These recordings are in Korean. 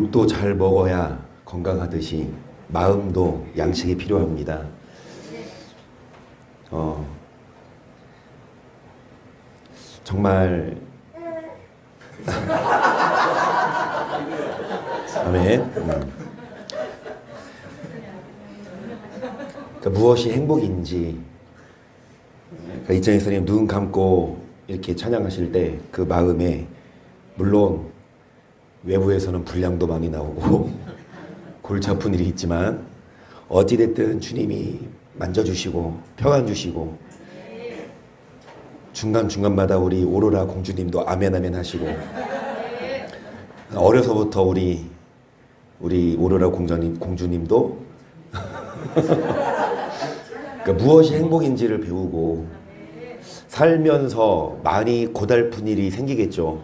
입도 잘 먹어야 건강하듯이 마음도 양식이 필요합니다. 정말 아멘. 그러니까 무엇이 행복인지, 그러니까 이정희 선생님 눈 감고 이렇게 찬양하실 때 그 마음에, 물론 외부에서는 불량도 많이 나오고 골치 아픈 일이 있지만 어찌됐든 주님이 만져주시고 평안 주시고, 중간중간마다 우리 오로라 공주님도 아멘 아멘 하시고, 어려서부터 우리 오로라 공주님도 그러니까 무엇이 행복인지를 배우고 살면서 많이 고달픈 일이 생기겠죠.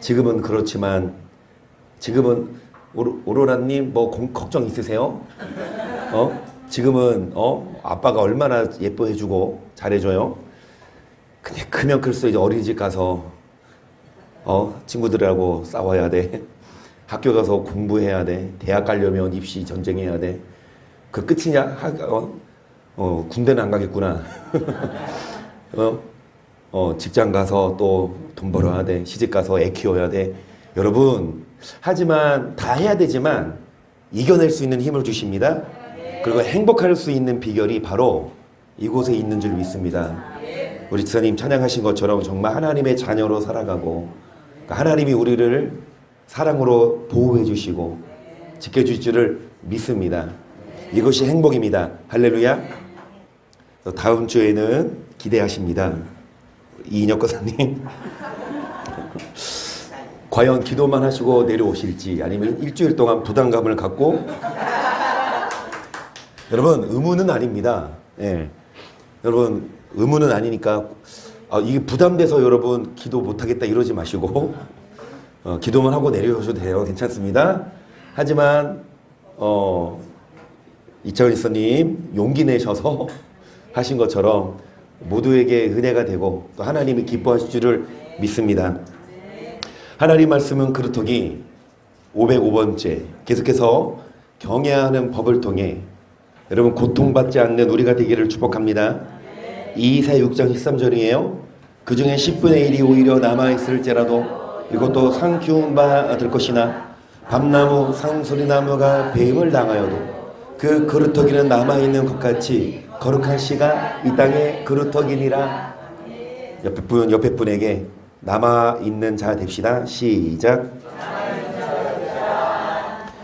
지금은 그렇지만, 지금은 오로라님 뭐 걱정 있으세요? 지금은 아빠가 얼마나 예뻐해주고 잘해줘요. 근데 크면 클수록 이제 어린이집 가서 친구들하고 싸워야 돼. 학교 가서 공부해야 돼. 대학 가려면 입시 전쟁해야 돼. 그 끝이냐? 군대는 안 가겠구나. 직장 가서 또 돈 벌어야 돼. 시집 가서 애 키워야 돼. 여러분, 하지만 다 해야 되지만 이겨낼 수 있는 힘을 주십니다. 그리고 행복할 수 있는 비결이 바로 이곳에 있는 줄 믿습니다. 우리 지사님 찬양하신 것처럼 정말 하나님의 자녀로 살아가고, 하나님이 우리를 사랑으로 보호해 주시고 지켜줄 줄을 믿습니다. 이것이 행복입니다. 할렐루야. 다음 주에는 기대하십니다. 이인혁 권사님 과연 기도만 하시고 내려오실지, 아니면 일주일 동안 부담감을 갖고 여러분, 의무는 아닙니다. 예. 여러분, 의무는 아니니까 이게 부담돼서 여러분 기도 못하겠다 이러지 마시고 기도만 하고 내려오셔도 돼요. 괜찮습니다. 하지만 이창원 지사님 용기 내셔서 하신 것처럼 모두에게 은혜가 되고 또 하나님이 기뻐하실 줄을 믿습니다. 하나님 말씀은 그루터기 505번째, 계속해서 경외하는 법을 통해 여러분 고통받지 않는 우리가 되기를 축복합니다. 이사야 6장 13절이에요. 그 중에 10분의 1이 오히려 남아있을지라도 이것도 상 키운 바 될 것이나 밤나무 상소리나무가 배임을 당하여도 그 그루터기는 남아있는 것 같이 거룩한 씨가 이 땅에 그루터기니라. 옆에 분에게 남아있는 자 됩시다. 시작.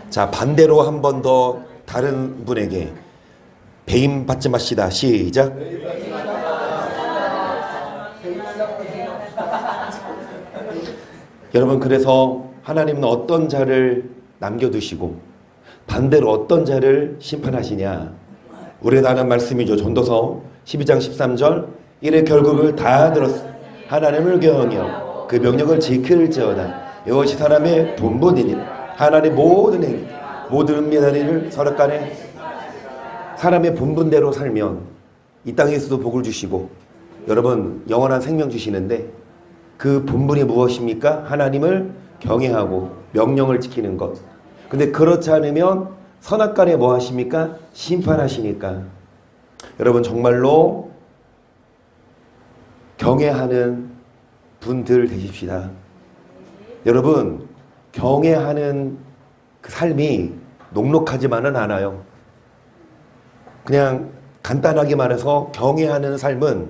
자, 반대로 한 번 더 다른 분에게 배임 받지 마시다. 시작. 여러분, 그래서 하나님은 어떤 자를 남겨두시고 반대로 어떤 자를 심판하시냐. 우리가 아는 말씀이죠. 전도서 12장 13절. 이래 결국을 다 들었으니 하나님을 경외하여 그 명령을 지킬지어다. 이것이 사람의 본분이니라. 하나님의 모든 행위, 모든 은밀한 일을 서로간에 사람의 본분대로 살면 이 땅에서도 복을 주시고, 여러분 영원한 생명 주시는데, 그 본분이 무엇입니까? 하나님을 경외하고 명령을 지키는 것. 근데 그렇지 않으면 선악간에 뭐 하십니까? 심판하시니까. 여러분 정말로 경외하는 분들 되십시다. 여러분, 경외하는 그 삶이 녹록하지만은 않아요. 그냥 간단하게 말해서 경외하는 삶은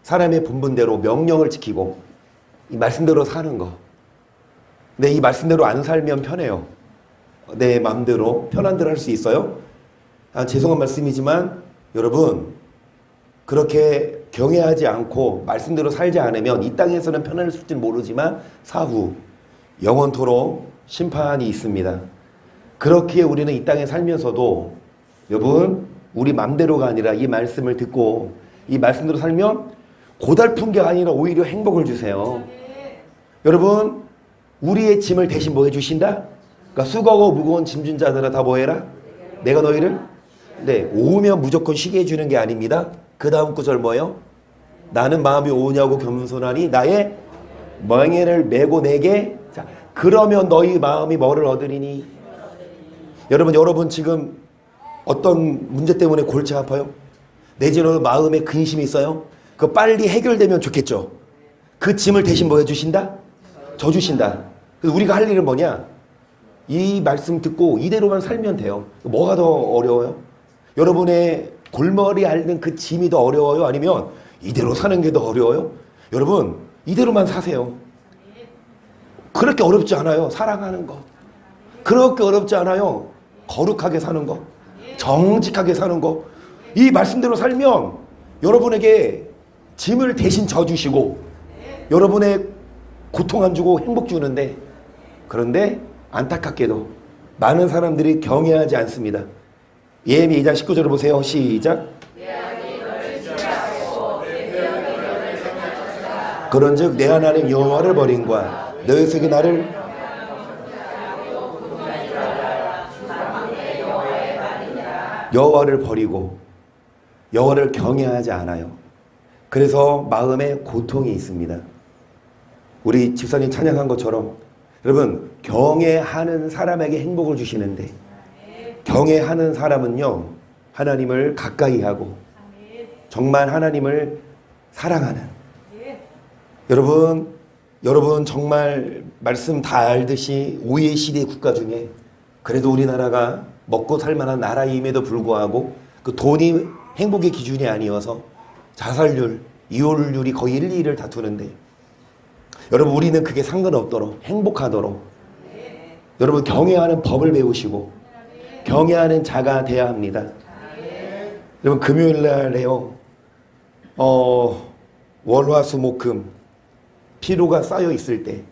사람의 본분대로 명령을 지키고 이 말씀대로 사는 거. 근데 이 말씀대로 안 살면 편해요. 내 마음대로 편한 대로 할 수 있어요. 죄송한 말씀이지만 여러분, 그렇게 경외하지 않고 말씀대로 살지 않으면 이 땅에서는 편안했을지는 모르지만 사후 영원토록 심판이 있습니다. 그렇기에 우리는 이 땅에 살면서도 여러분, 우리 맘대로가 아니라 이 말씀을 듣고 이 말씀대로 살면 고달픈 게 아니라 오히려 행복을 주세요. 여러분, 우리의 짐을 대신 뭐 해주신다? 그러니까 수고하고 무거운 짐진 자들아 다 뭐해라? 내가 너희를 오면 무조건 쉬게 해주는 게 아닙니다. 그 다음 구절 뭐예요? 나는 마음이 오냐고 겸손하니 나의 멍에를 메고 내게. 자, 그러면 너희 마음이 뭐를 얻으리니? 여러분 지금 어떤 문제 때문에 골치 아파요? 내지는 마음에 근심이 있어요? 그 빨리 해결되면 좋겠죠. 그 짐을 대신 뭐 해주신다? 져주신다. 그래서 우리가 할 일은 뭐냐? 이 말씀 듣고 이대로만 살면 돼요. 뭐가 더 어려워요? 여러분의 골머리 앓는 그 짐이 더 어려워요? 아니면 이대로 사는 게 더 어려워요? 여러분 이대로만 사세요. 그렇게 어렵지 않아요. 사랑하는 거. 그렇게 어렵지 않아요. 거룩하게 사는 거. 정직하게 사는 거. 이 말씀대로 살면 여러분에게 짐을 대신 져주시고 여러분의 고통 안 주고 행복 주는데, 그런데 안타깝게도 많은 사람들이 경외하지 않습니다. 예레미야 2장 19절을 보세요. 시작. 그런즉 내 하나님 여호와를 버린과 너희 속에 나를 여호와를 버리고 여호와를 경외하지 않아요. 그래서 마음에 고통이 있습니다. 우리 집사님 찬양한 것처럼 여러분 경외하는 사람에게 행복을 주시는데, 경외하는 사람은요 하나님을 가까이 하고 정말 하나님을 사랑하는, 여러분 정말 말씀 다 알듯이 OECD 국가 중에 그래도 우리나라가 먹고 살만한 나라임에도 불구하고 그 돈이 행복의 기준이 아니어서 자살률, 이혼율이 거의 1, 2를 다투는데, 여러분 우리는 그게 상관없도록 행복하도록 여러분 경외하는 법을 배우시고 경외하는 자가 돼야 합니다. 여러분 금요일 날에요 월화수목금 피로가 쌓여 있을 때,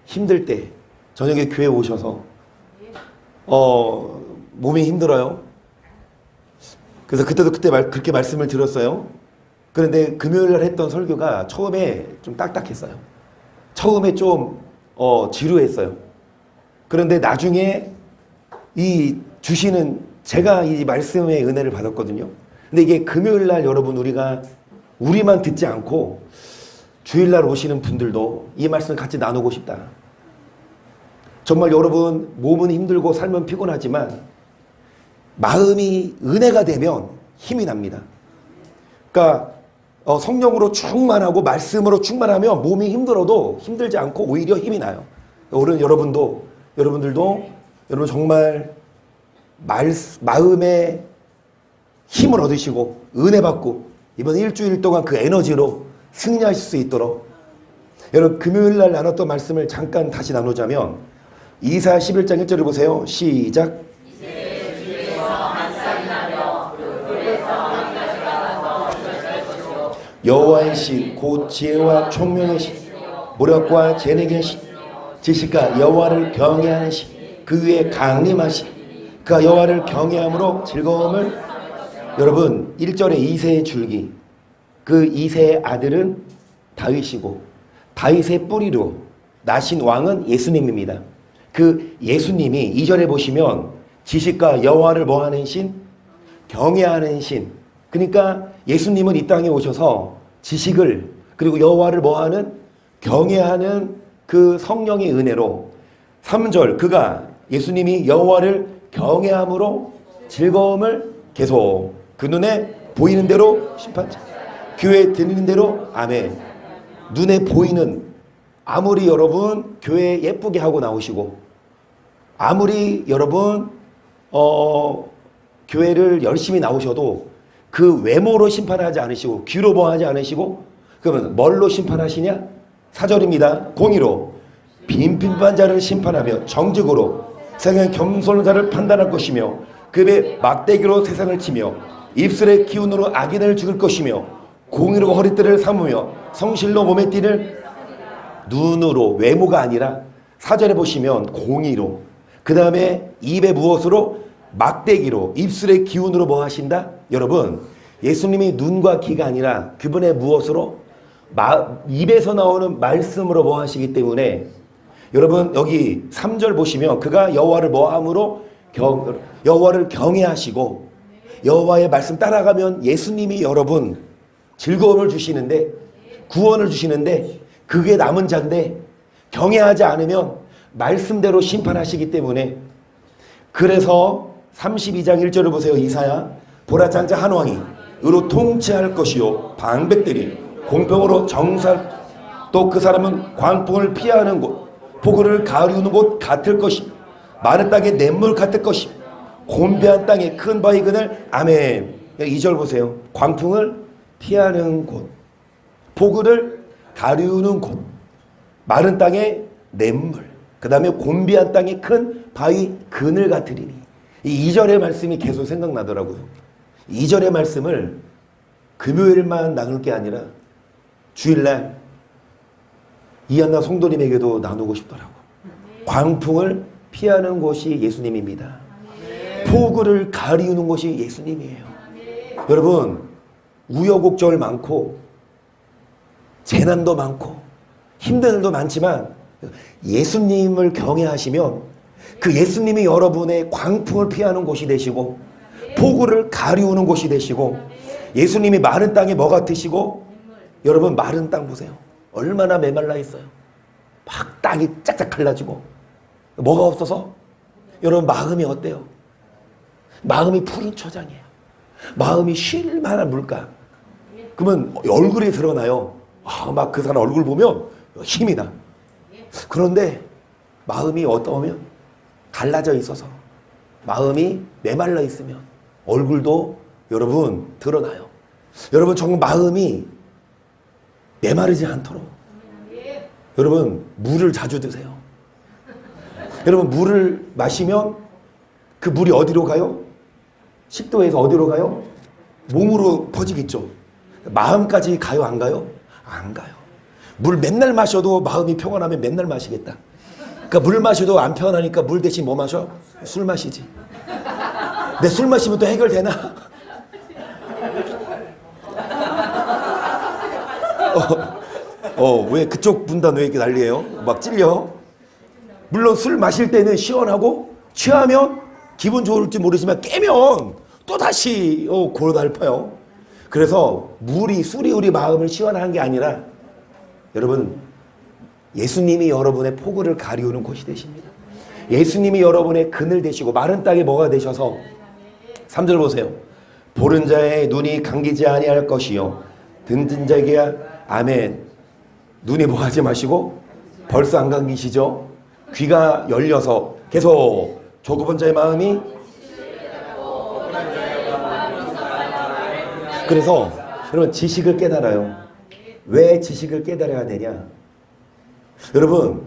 힘들 때 저녁에 교회 오셔서 몸이 힘들어요. 그래서 그때도 그렇게 말씀을 들었어요. 그런데 금요일 날 했던 설교가 처음에 좀 딱딱했어요. 처음에 좀 지루했어요. 그런데 나중에 이 주시는, 제가 이 말씀의 은혜를 받았거든요. 근데 이게 금요일 날 여러분 우리만 듣지 않고 주일날 오시는 분들도 이 말씀을 같이 나누고 싶다. 정말 여러분 몸은 힘들고 삶은 피곤하지만 마음이 은혜가 되면 힘이 납니다. 그러니까 성령으로 충만하고 말씀으로 충만하면 몸이 힘들어도 힘들지 않고 오히려 힘이 나요. 오늘 여러분들도 여러분 정말 마음에 힘을 얻으시고 은혜 받고 이번 일주일 동안 그 에너지로 승리하실 수 있도록, 여러분 금요일 날 나눴던 말씀을 잠깐 다시 나누자면 이사야 11장 1절을 보세요. 시작. 여호와의 신 곧 지혜와 총명의 신, 모략과 재능의 신, 지식과 여호와를 경외하는 신, 그 위에 강림하신, 그가 여호와를 경외함으로 즐거움을, 여러분 1절에 이새의 줄기, 그 이새의 아들은 다윗이고 다윗의 뿌리로 나신 왕은 예수님입니다. 그 예수님이 2절에 보시면 지식과 여호와를 뭐하는 신? 경외하는 신. 그러니까 예수님은 이 땅에 오셔서 지식을 그리고 여호와를 뭐하는? 경외하는 그 성령의 은혜로 3절 그가 예수님이 여호와를 경외함으로 즐거움을 계속 그 눈에 보이는 대로 심판자, 귀에 들리는 대로 아멘. 눈에 보이는, 아무리 여러분 교회 예쁘게 하고 나오시고 아무리 여러분 교회를 열심히 나오셔도 그 외모로 심판하지 않으시고 귀로 보하지 않으시고, 그러면 뭘로 심판하시냐? 4절입니다. 공의로 빈필한 자를 심판하며 정직으로 세상의 겸손한 자를 판단할 것이며 그의 막대기로 세상을 치며 입술의 기운으로 악인을 죽일 것이며 공의로 허리띠를 삼으며 성실로 몸에 띠를, 눈으로, 외모가 아니라 4절에 보시면 공의로, 그 다음에 입에 무엇으로? 막대기로, 입술의 기운으로 뭐 하신다? 여러분 예수님이 눈과 귀가 아니라 그분의 무엇으로? 입에서 나오는 말씀으로 뭐 하시기 때문에, 여러분 여기 3절 보시면 그가 여호와를 뭐함으로? 여호와를 경외하시고 여호와의 말씀 따라가면 예수님이 여러분 즐거움을 주시는데, 구원을 주시는데, 그게 남은 자인데 경외하지 않으면 말씀대로 심판하시기 때문에, 그래서 32장 1절을 보세요. 이사야. 보라 장자 한 왕이 의로 통치할 것이요 방백들이 공평으로 정살, 또 그 사람은 광풍을 피하는 곳, 폭우를 가리우는 곳 같을 것이, 마른 땅에 냇물 같을 것이, 곤배한 땅에 큰 바위 그늘. 아멘. 2절 보세요. 광풍을 피하는 곳, 폭우를 가리우는 곳, 마른 땅에 냇물, 그 다음에 곤비한 땅에 큰 바위 그늘 같으리니. 이 2절의 말씀이 계속 생각나더라고요. 2절의 말씀을 금요일만 나눌 게 아니라 주일날 이한나 성도님에게도 나누고 싶더라고. 광풍을 피하는 곳이 예수님입니다. 폭우를 가리우는 곳이 예수님이에요. 여러분, 우여곡절 많고 재난도 많고 힘든 일도 많지만 예수님을 경외하시면 그 예수님이 여러분의 광풍을 피하는 곳이 되시고 폭우를 가리우는 곳이 되시고, 예수님이 마른 땅에 뭐 같으시고, 여러분 마른 땅 보세요. 얼마나 메말라 있어요. 막 땅이 짝짝 갈라지고 뭐가 없어서. 여러분 마음이 어때요? 마음이 푸른 초장이에요. 마음이 쉴 만한 물가. 그러면 얼굴이 드러나요. 막 그 사람 얼굴 보면 힘이 나. 그런데 마음이 어떠면 갈라져 있어서, 마음이 메말라 있으면 얼굴도 여러분 드러나요. 여러분 정말 마음이 메마르지 않도록 여러분 물을 자주 드세요. 여러분 물을 마시면 그 물이 어디로 가요? 식도에서 어디로 가요? 몸으로 퍼지겠죠. 마음까지 가요, 안 가요? 안 가요. 물 맨날 마셔도 마음이 평안하면 맨날 마시겠다. 그러니까 물 마셔도 안 평안하니까 물 대신 뭐 마셔? 술 마시지. 근데 술 마시면 또 해결되나? 왜 그쪽 분단 왜 이렇게 난리예요? 막 찔려? 물론 술 마실 때는 시원하고 취하면 기분 좋을지 모르지만 깨면 또 다시 고달파요. 그래서 술이 우리 마음을 시원한 게 아니라 여러분 예수님이 여러분의 폭우를 가리우는 곳이 되십니다. 예수님이 여러분의 그늘 되시고 마른 땅에 뭐가 되셔서 3절 보세요. 보는 자의 눈이 감기지 아니할 것이요 듣는 자에게 아멘. 눈이 뭐 하지 마시고 벌써 안 감기시죠? 귀가 열려서 계속 조급한 자의 마음이. 그래서 여러분 지식을 깨달아요. 왜 지식을 깨달아야 되냐? 여러분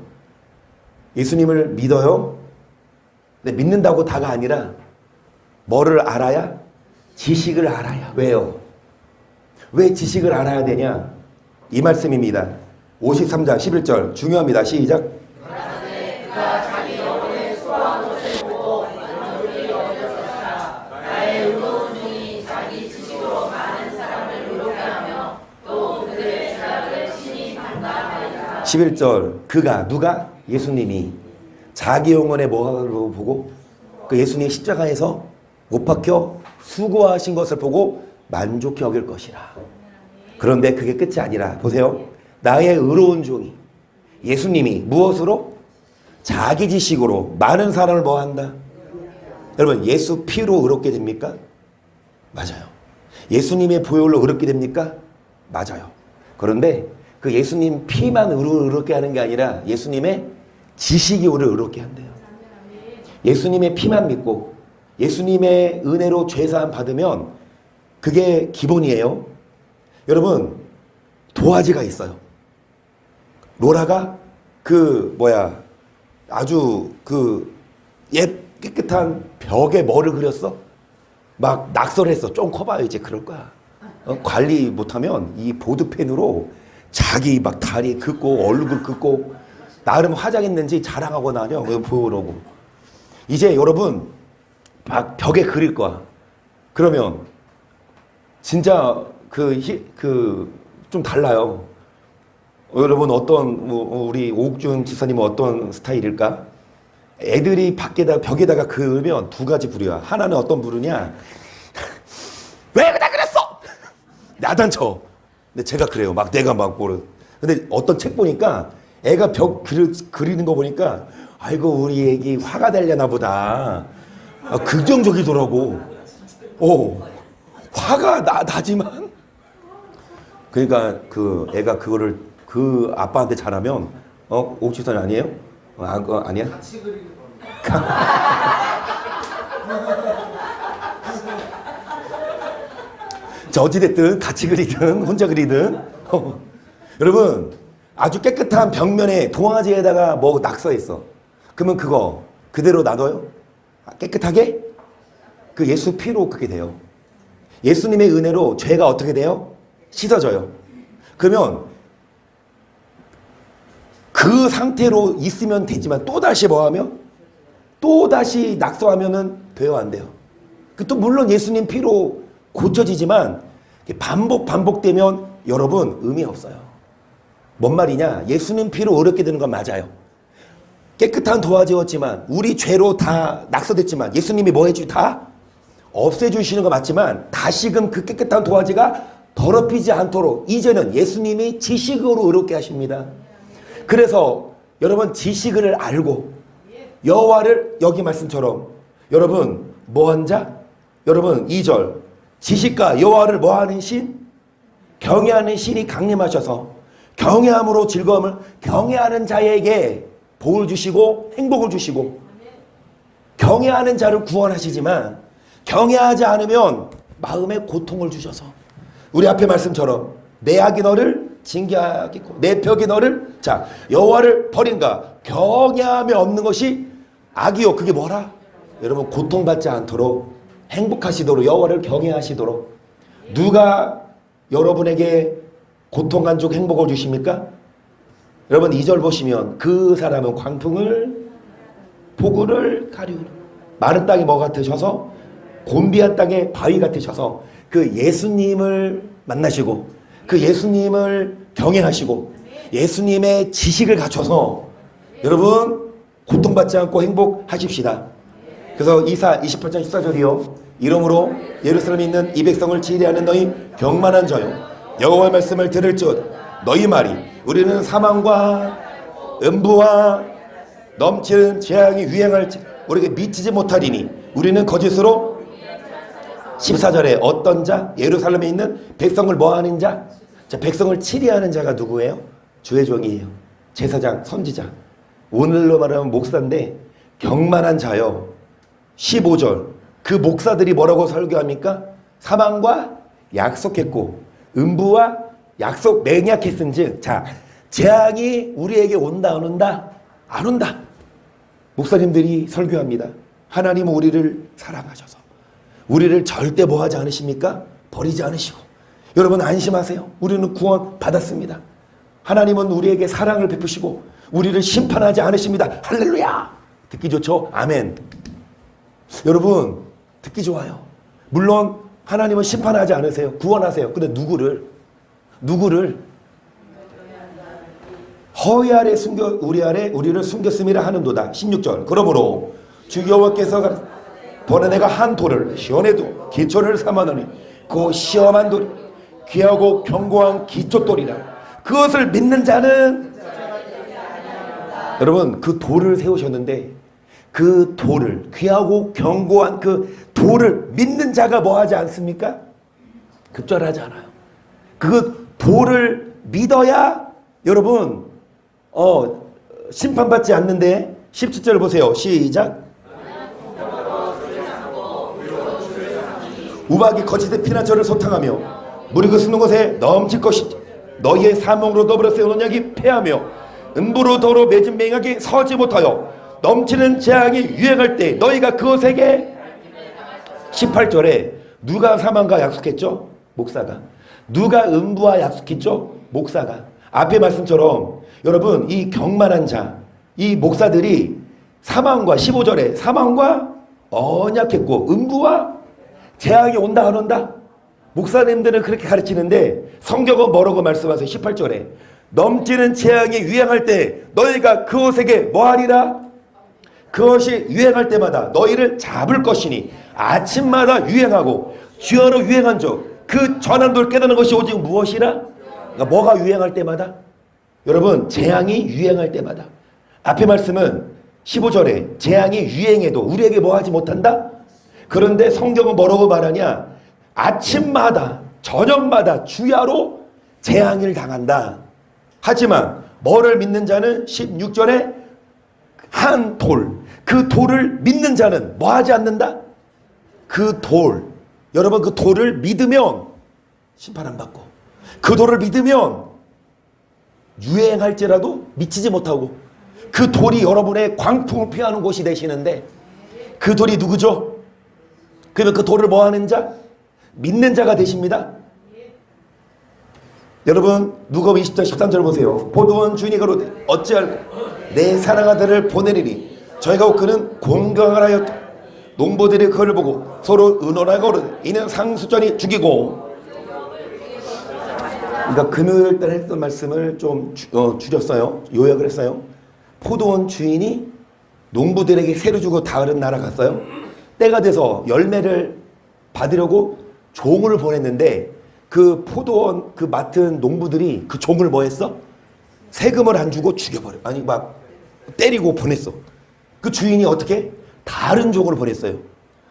예수님을 믿어요? 근데 믿는다고 다가 아니라 뭐를 알아야? 지식을 알아야. 왜요? 왜 지식을 알아야 되냐? 이 말씀입니다. 53장 11절 중요합니다. 시작. 나의 의로운 눈이 자기 지식으로 많은 사람을 의롭게 하며 또 그들의 죄악을 친히 담당하리라. 11절 그가 누가? 예수님이 자기 영혼의 뭐로 보고 그 예수님의 십자가에서 못 박혀 수고하신 것을 보고 만족해 여길 것이라. 그런데 그게 끝이 아니라 보세요. 나의 의로운 종이 예수님이 무엇으로? 자기 지식으로 많은 사람을 뭐 한다? 여러분 예수 피로 의롭게 됩니까? 맞아요. 예수님의 보혈로 의롭게 됩니까? 맞아요. 그런데 그 예수님 피만 의롭게 하는 게 아니라 예수님의 지식이 우리를 의롭게 한대요. 예수님의 피만 믿고 예수님의 은혜로 죄사함 받으면 그게 기본이에요. 여러분 도화지가 있어요. 로라가 아주 깨끗한 벽에 뭐를 그렸어? 막 낙서했어. 좀 커봐야지 그럴 거야. 관리 못하면 이 보드펜으로 자기 막 다리 긋고 얼굴 긋고 나름 화장했는지 자랑하고 다녀. 보여오라고. 이제 여러분 막 벽에 그릴 거야. 그러면 진짜 좀 달라요. 여러분 우리 오국준 지사님은 어떤 스타일일까? 애들이 벽에다가 그으면 두 가지 부류야. 하나는 어떤 부류냐? 왜 그다 그랬어? 야단쳐. 근데 제가 그래요. 내가 근데 어떤 책 보니까 애가 벽 그리는 거 보니까 아이고 우리 애기 화가 되려나 보다. 긍정적이더라고. 화가 나지만. 그러니까 그 애가 그거를 그 아빠한테 잘하면 옥주선 아니에요? 아니야? 같이 그리는 자, 어찌됐든 같이 그리든 혼자 그리든 여러분 아주 깨끗한 벽면에 동화지에다가 뭐 낙서했어. 그러면 그거 그대로 놔둬요? 깨끗하게? 그 예수 피로 그게 돼요. 예수님의 은혜로 죄가 어떻게 돼요? 씻어져요. 그러면 그 상태로 있으면 되지만 또다시 뭐하면? 또다시 낙서하면은 돼요, 안 돼요? 또 물론 예수님 피로 고쳐지지만 반복되면 여러분 의미 없어요. 뭔 말이냐? 예수님 피로 어렵게 되는 건 맞아요. 깨끗한 도화지였지만 우리 죄로 다 낙서됐지만 예수님이 뭐 해주 다 없애주시는 거 맞지만 다시금 그 깨끗한 도화지가 더럽히지 않도록 이제는 예수님이 지식으로 의롭게 하십니다. 그래서 여러분 지식을 알고 여호와를 여기 말씀처럼 여러분 뭐한 자? 여러분 2절 지식과 여호와를 뭐하는 신? 경외하는 신이 강림하셔서 경외함으로 즐거움을 경외하는 자에게 복을 주시고 행복을 주시고 경외하는 자를 구원하시지만 경외하지 않으면 마음에 고통을 주셔서 우리 앞에 말씀처럼 내 악이 너를 징계하겠고 내 벽이 너를 자 여호와를 버린가 경외함에 없는 것이 악이요. 그게 뭐라? 여러분 고통받지 않도록 행복하시도록 여호와를 경외하시도록 누가 여러분에게 고통 간족 행복을 주십니까? 여러분 2절 보시면 그 사람은 광풍을 폭우를 가리우리 마른 땅이 뭐 같으셔서 곤비한 땅에 바위 같으셔서 그 예수님을 만나시고 그 예수님을 경외하시고 예수님의 지식을 갖춰서 여러분 고통받지 않고 행복하십시다. 그래서 이사 28장 14절이요. 이러므로 예루살렘에 있는 이 백성을 치리하는 너희 경만한 자요 여호와의 말씀을 들을 줄 너희 말이 우리는 사망과 음부와 넘치는 재앙이 유행할지 우리에게 미치지 못하리니 우리는 거짓으로 14절에 어떤 자? 예루살렘에 있는 백성을 뭐하는 자? 자, 백성을 치리하는 자가 누구예요? 주의 종이에요. 제사장, 선지자. 오늘로 말하면 목사인데 경만한 자요. 15절 그 목사들이 뭐라고 설교합니까? 사망과 약속했고 음부와 약속 맹약했은즉 자 재앙이 우리에게 온다 안 온다? 안 온다. 목사님들이 설교합니다. 하나님은 우리를 사랑하셔서 우리를 절대 뭐하지 않으십니까? 버리지 않으시고 여러분 안심하세요. 우리는 구원 받았습니다. 하나님은 우리에게 사랑을 베푸시고 우리를 심판하지 않으십니다. 할렐루야. 듣기 좋죠? 아멘. 여러분 듣기 좋아요. 물론 하나님은 심판하지 않으세요. 구원하세요. 근데 누구를 허위 아래 숨겨 우리를 숨겼음이라 하는도다. 16절 그러므로 주 여호와께서 보내 내가 한 돌을 시온에도 기초를 삼아노니 그 시험한 돌이 귀하고 견고한 기초돌이라 그것을 믿는 자는 여러분 그 돌을 세우셨는데 그 돌을 귀하고 견고한 그 돌을 믿는 자가 뭐하지 않습니까? 급절하지 않아요. 그 돌을 믿어야 여러분 심판받지 않는데 17절 보세요. 시작. 우박이 거짓의 피난처를 소탕하며 물이 그 숨는 곳에 넘칠 것이지 너희의 사명으로 더불어 세우는 약이 패하며 음부로 더러 맺은 맹약이 서지 못하여 넘치는 재앙이 유행할 때 너희가 그것에게 18절에 누가 사망과 약속했죠? 목사가. 누가 음부와 약속했죠? 목사가. 앞에 말씀처럼 여러분 이 경만한 자 이 목사들이 사망과 15절에 사망과 언약했고 음부와 재앙이 온다 안 온다? 목사님들은 그렇게 가르치는데 성경은 뭐라고 말씀하세요? 18절에 넘치는 재앙이 유행할 때 너희가 그것에게 뭐하리라? 그것이 유행할 때마다 너희를 잡을 것이니 아침마다 유행하고 주여로 유행한 적 그 전환도를 깨닫는 것이 오직 무엇이라? 그러니까 뭐가 유행할 때마다? 여러분 재앙이 유행할 때마다 앞에 말씀은 15절에 재앙이 유행해도 우리에게 뭐하지 못한다? 그런데 성경은 뭐라고 말하냐? 아침마다 저녁마다 주야로 재앙을 당한다. 하지만 뭐를 믿는 자는 16절에 한 돌, 그 돌을 믿는 자는 뭐 하지 않는다? 그 돌, 여러분 그 돌을 믿으면 심판 안 받고, 그 돌을 믿으면 유행할지라도 미치지 못하고, 그 돌이 여러분의 광풍을 피하는 곳이 되시는데, 그 돌이 누구죠? 그러면 그 돌을 뭐 하는 자? 믿는 자가 되십니다. 여러분 누가복음 20장 13절 보세요. 포도원 주인이 가로되 어찌할꼬 내 사랑아들을 보내리니 저희가 곧 그는 공경을 하였다. 농부들이 그를 보고 서로 의논하고 그러되 이는 상수전이 죽이고. 그러니까 금요일 날 했던 말씀을 좀 줄였어요. 요약을 했어요. 포도원 주인이 농부들에게 새로 주고 다른 나라 갔어요. 때가 돼서 열매를 받으려고 종을 보냈는데 그 포도원 그 맡은 농부들이 그 종을 뭐 했어? 세금을 안 주고 죽여버려. 아니 막 때리고 보냈어. 그 주인이 어떻게? 다른 종을 보냈어요.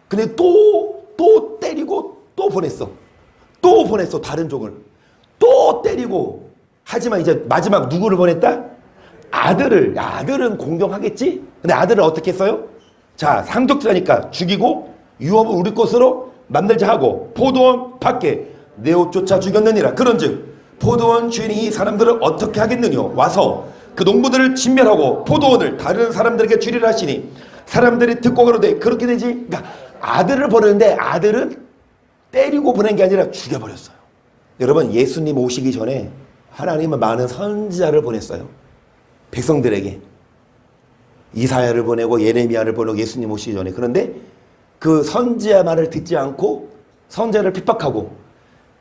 근데 또 때리고 또 보냈어. 또 보냈어. 다른 종을. 또 때리고. 하지만 이제 마지막 누구를 보냈다? 아들을. 야, 아들은 공경하겠지? 근데 아들을 어떻게 했어요? 자, 상속자니까 죽이고 유업을 우리 것으로 만들자 하고 포도원 밖에 내 옷 쫓아 죽였느니라. 그런즉 포도원 주인이 이 사람들을 어떻게 하겠느냐? 와서 그 농부들을 진멸하고 포도원을 다른 사람들에게 주리라 하시니 사람들이 듣고 그러되 그렇게 되지. 그러니까 아들을 보내는데 아들은 때리고 보낸 게 아니라 죽여버렸어요. 여러분 예수님 오시기 전에 하나님은 많은 선지자를 보냈어요. 백성들에게. 이사야를 보내고 예레미야를 보내고 예수님 오시기 전에. 그런데 그 선지자 말을 듣지 않고 선지자를 핍박하고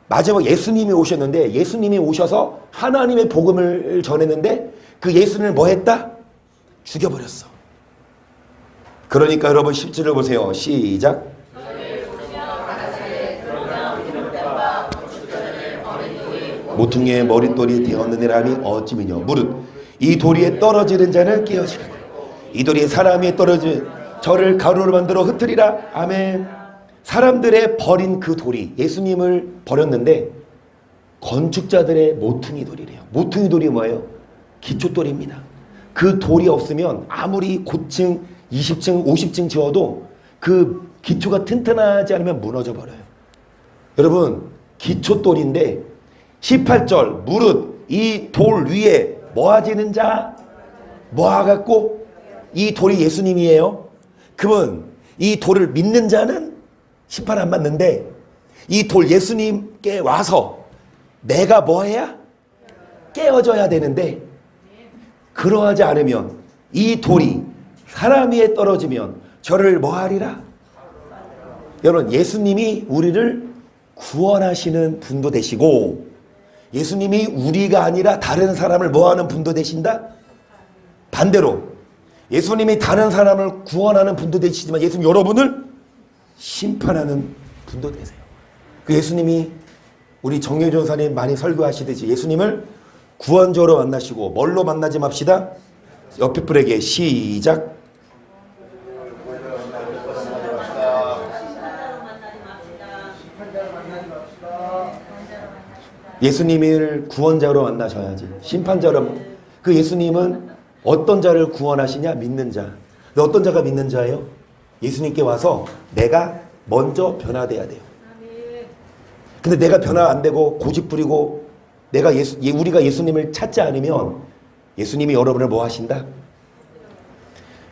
마지막 예수님이 오셨는데 예수님이 오셔서 하나님의 복음을 전했는데 그 예수님을 뭐 했다? 죽여버렸어. 그러니까 여러분 10절을 보세요. 시작. 모퉁이의 머릿돌이 되었느니라 함이 어찌미뇨. 무릇 이 돌 위에 떨어지는 자는 깨어지라고. 이 돌이 사람 위에 떨어지면 저를 가루로 만들어 흩으리라. 아멘. 사람들의 버린 그 돌이 예수님을 버렸는데 건축자들의 모퉁이 돌이래요. 모퉁이 돌이 뭐예요? 기초돌입니다. 그 돌이 없으면 아무리 고층 20층 50층 지어도 그 기초가 튼튼하지 않으면 무너져 버려요. 여러분 기초돌인데 18절 무릇 이 돌 위에 모아지는 자 모아갖고 이 돌이 예수님이에요. 그러면 이 돌을 믿는 자는 심판 안 받는데 이 돌 예수님께 와서 내가 뭐 해야? 깨어져야 되는데 그러하지 않으면 이 돌이 사람 위에 떨어지면 저를 뭐 하리라? 여러분 예수님이 우리를 구원하시는 분도 되시고 예수님이 우리가 아니라 다른 사람을 뭐 하는 분도 되신다? 반대로 예수님이 다른 사람을 구원하는 분도 되시지만 예수님 여러분을 심판하는 분도 되세요. 그 예수님이 우리 정혜준 전사님 많이 설교하시듯이 예수님을 구원자로 만나시고 뭘로 만나지 맙시다. 옆에 분에게 시작. 예수님을 구원자로 만나셔야지. 심판자로. 그 예수님은 어떤 자를 구원하시냐? 믿는 자. 근데 어떤 자가 믿는 자예요? 예수님께 와서 내가 먼저 변화돼야 돼요. 근데 내가 변화 안 되고 고집 부리고 우리가 예수님을 찾지 않으면 예수님이 여러분을 뭐 하신다?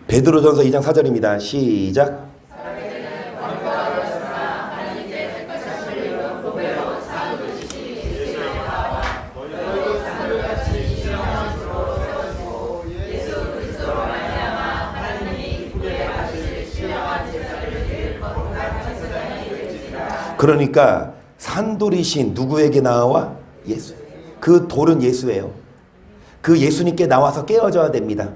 베드로전서 2장 4절입니다. 시작. 그러니까 산돌이신 누구에게 나와? 예수. 그 돌은 예수예요. 그 예수님께 나와서 깨어져야 됩니다.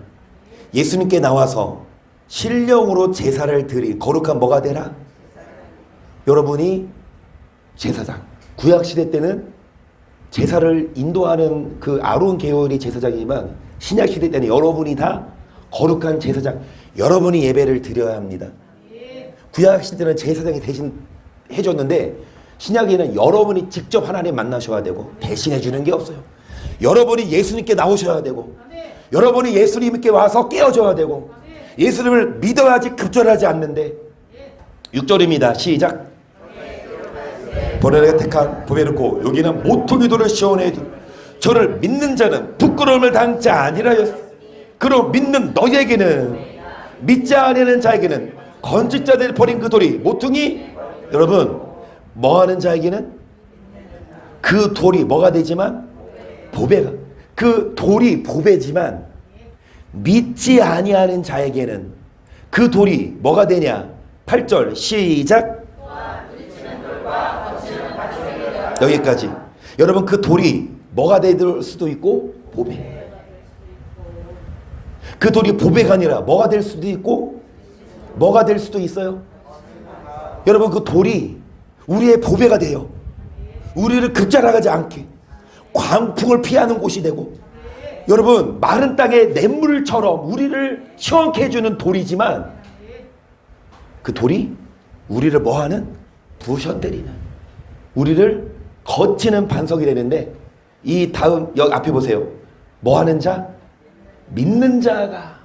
예수님께 나와서 신령으로 제사를 드릴 거룩한 뭐가 되라? 여러분이 제사장. 구약시대 때는 제사를 인도하는 그 아론 계열이 제사장이지만 신약시대 때는 여러분이 다 거룩한 제사장. 여러분이 예배를 드려야 합니다. 구약 시대는 제사장이 대신 해줬는데 신약에는 여러분이 직접 하나님 만나셔야 되고 대신해 주는 게 없어요. 여러분이 예수님께 나오셔야 되고 여러분이 예수님께 와서 깨어져야 되고 예수님을 믿어야지 급절하지 않는데 6절입니다. 시작. 보내가 택한 보배놓고 여기는 모퉁이돌을 시원해 저를 믿는 자는 부끄러움을 당치 아니라였어. 그로 믿는 너희에게는 믿지 아니하는 자에게는 건축자들이 버린 그 돌이 모퉁이. 여러분 뭐하는 자에게는 그 돌이 뭐가 되지만 보배가 그 돌이 보배지만 믿지 아니하는 자에게는 그 돌이 뭐가 되냐. 8절 시작. 여기까지. 여러분 그 돌이 뭐가 될 수도 있고 보배. 그 돌이 보배가 아니라 뭐가 될 수도 있고 뭐가 될 수도 있어요. 여러분 그 돌이 우리의 보배가 돼요. 우리를 급자라가지 않게 광풍을 피하는 곳이 되고 여러분 마른 땅의 냇물처럼 우리를 시원케 해주는 돌이지만 그 돌이 우리를 뭐하는 부셔때리는 우리를 거치는 반석이 되는데 이 다음 여기 앞에 보세요. 뭐하는 자? 믿는 자가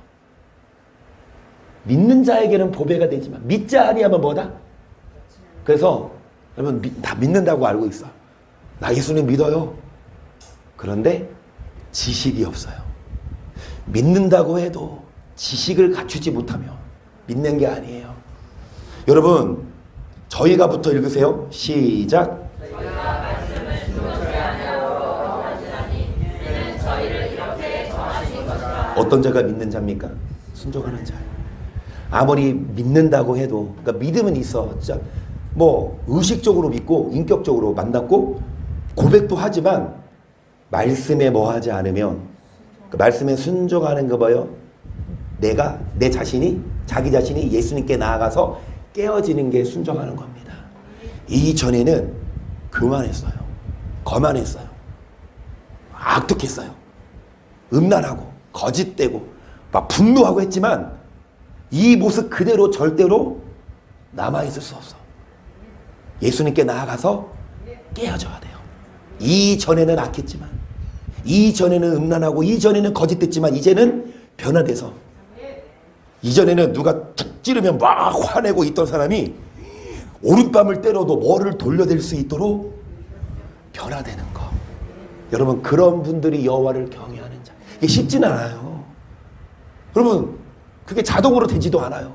믿는 자에게는 보배가 되지만 믿지 아니하면 뭐다? 그래서 여러분 다 믿는다고 알고 있어. 나 예수님 믿어요. 그런데 지식이 없어요. 믿는다고 해도 지식을 갖추지 못하면 믿는 게 아니에요. 여러분 저희가부터 읽으세요. 시작. 어떤 자가 믿는 자입니까? 순종하는 자. 아무리 믿는다고 해도 그러니까 믿음은 있어. 진짜 뭐 의식적으로 믿고 인격적으로 만났고 고백도 하지만 말씀에 뭐 하지 않으면 그 말씀에 순종하는 거 봐요. 내가 내 자신이 자기 자신이 예수님께 나아가서 깨어지는 게 순종하는 겁니다. 이전에는 교만했어요. 거만했어요. 악독했어요. 음란하고 거짓되고 막 분노하고 했지만 이 모습 그대로 절대로 남아있을 수 없어. 예수님께 나아가서 깨어져야 돼요. 이전에는 악했지만 이전에는 음란하고 이전에는 거짓됐지만 이제는 변화돼서 이전에는 누가 툭 찌르면 막 화내고 있던 사람이 오른밤을 때려도 뭐를 돌려댈 수 있도록 변화되는 거. 여러분 그런 분들이 여호와를 경외하는 자. 이게 쉽지는 않아요. 여러분 그게 자동으로 되지도 않아요.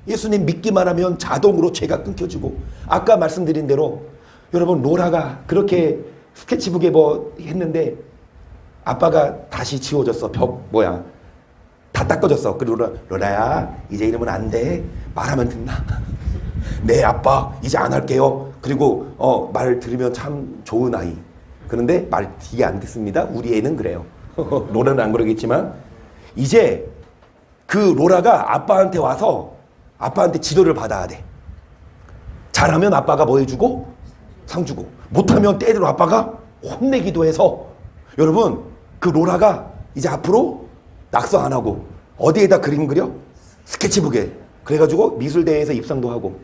예수님 믿기만 하면 자동으로 죄가 끊겨지고 아까 말씀드린 대로 여러분 로라가 그렇게 스케치북에 뭐 했는데 아빠가 다시 지워졌어. 벽 뭐야 다 닦아졌어. 그리고 로라야 이제 이러면 안 돼. 말하면 듣나? 네 아빠 이제 안 할게요. 그리고 말 들으면 참 좋은 아이. 그런데 말 되게 안 듣습니다. 우리 애는 그래요. 로라는 안 그러겠지만 이제 그 로라가 아빠한테 와서 아빠한테 지도를 받아야 돼. 잘하면 아빠가 뭐 해주고 상 주고 못하면 때리러 아빠가 혼내기도 해서 여러분 그 로라가 이제 앞으로 낙서 안 하고 어디에다 그림 그려? 스케치북에. 그래가지고 미술대회에서 입상도 하고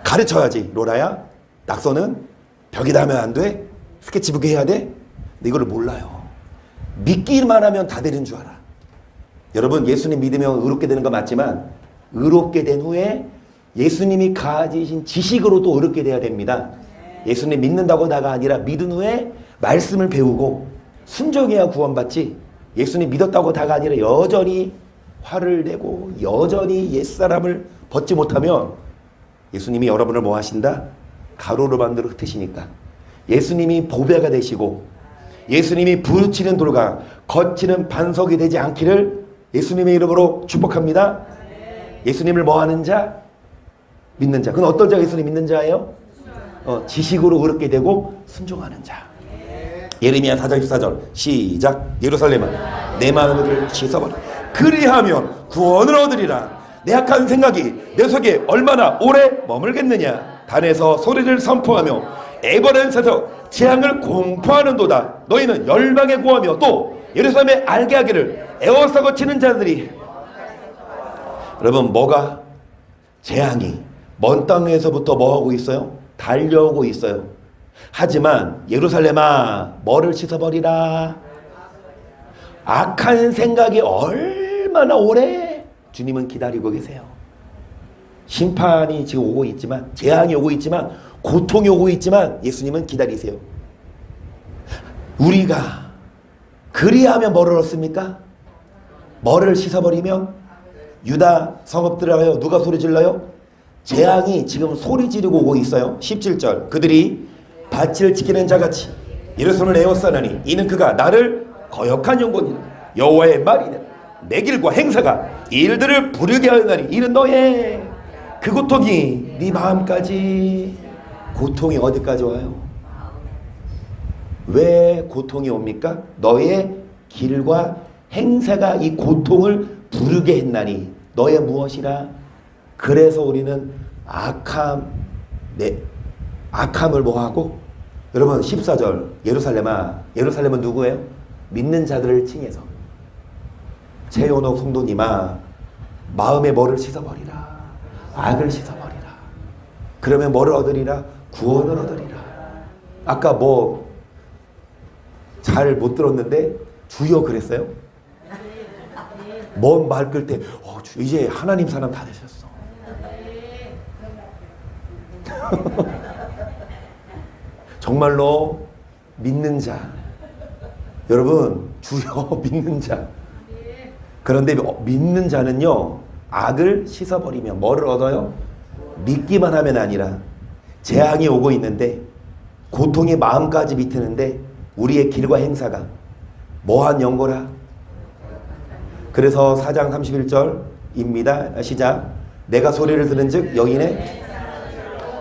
가르쳐야지. 로라야 낙서는 벽에다 하면 안 돼. 스케치북에 해야 돼. 근데 이거를 몰라요. 믿기만 하면 다 되는 줄 알아. 여러분 예수님 믿으면 의롭게 되는 거 맞지만 의롭게 된 후에 예수님이 가지신 지식으로도 의롭게 돼야 됩니다. 예수님 믿는다고 다가 아니라 믿은 후에 말씀을 배우고 순종해야 구원받지 예수님 믿었다고 다가 아니라 여전히 화를 내고 여전히 옛사람을 벗지 못하면 예수님이 여러분을 뭐 하신다? 가루로 만들어 흩으시니까 예수님이 보배가 되시고 예수님이 부르치는 돌과 거치는 반석이 되지 않기를 예수님의 이름으로 축복합니다. 예수님을 뭐 하는 자? 믿는 자. 그건 어떤 자가 예수님 믿는 자예요? 지식으로 의롭게 되고 순종하는 자. 예레미야 4장 14절 시작. 예루살렘아 내 마음을 씻어버려 그리하면 구원을 얻으리라. 내 악한 생각이 내 속에 얼마나 오래 머물겠느냐. 단에서 소리를 선포하며 에버랜에서 재앙을 공포하는도다. 너희는 열방에 구하며 또 예루살렘에 알게 하기를 에워싸고 치는 자들이. 여러분 뭐가? 재앙이 먼 땅에서부터 뭐 하고 있어요? 달려오고 있어요. 하지만 예루살렘아 뭐를 씻어버리라. 악한 생각이 얼마나 오래 주님은 기다리고 계세요. 심판이 지금 오고 있지만, 재앙이 오고 있지만, 고통이 오고 있지만 예수님은 기다리세요. 우리가 그리하면 뭐를 얻습니까? 뭐를 씻어버리면? 유다 성읍들하여 누가 소리 질러요? 재앙이 지금 소리 지르고 오고 있어요. 17절 그들이 밭을 지키는 자같이 이를 손을 에워싸나니 이는 그가 나를 거역한 영혼이라. 여호와의 말이는 내 길과 행사가 일들을 부르게 하였나니 이는 너의 그 고통이 네 마음까지. 고통이 어디까지 와요? 왜 고통이 옵니까? 너의 길과 행사가 이 고통을 부르게 했나니 너의 무엇이라. 그래서 우리는 악함을 뭐하고? 여러분 14절 예루살렘아, 예루살렘은 누구예요? 믿는 자들을 칭해서 최연옥 성도님아 마음에 뭐를 씻어버리라. 악을 씻어버리라. 그러면 뭐를 얻으리라? 구원을 얻으리라. 아까 뭐 잘 못 들었는데 주여 그랬어요? 먼 말 끌 때 이제 하나님 사람 다 되셨어. 정말로 믿는 자, 여러분 주여 믿는 자. 그런데 믿는 자는요 악을 씻어버리면 뭐를 얻어요? 믿기만 하면 아니라 재앙이 오고 있는데 고통이 마음까지 비트는데 우리의 길과 행사가 뭐한 연고라. 그래서 4장 31절입니다. 시작. 내가 소리를 들은즉 여인의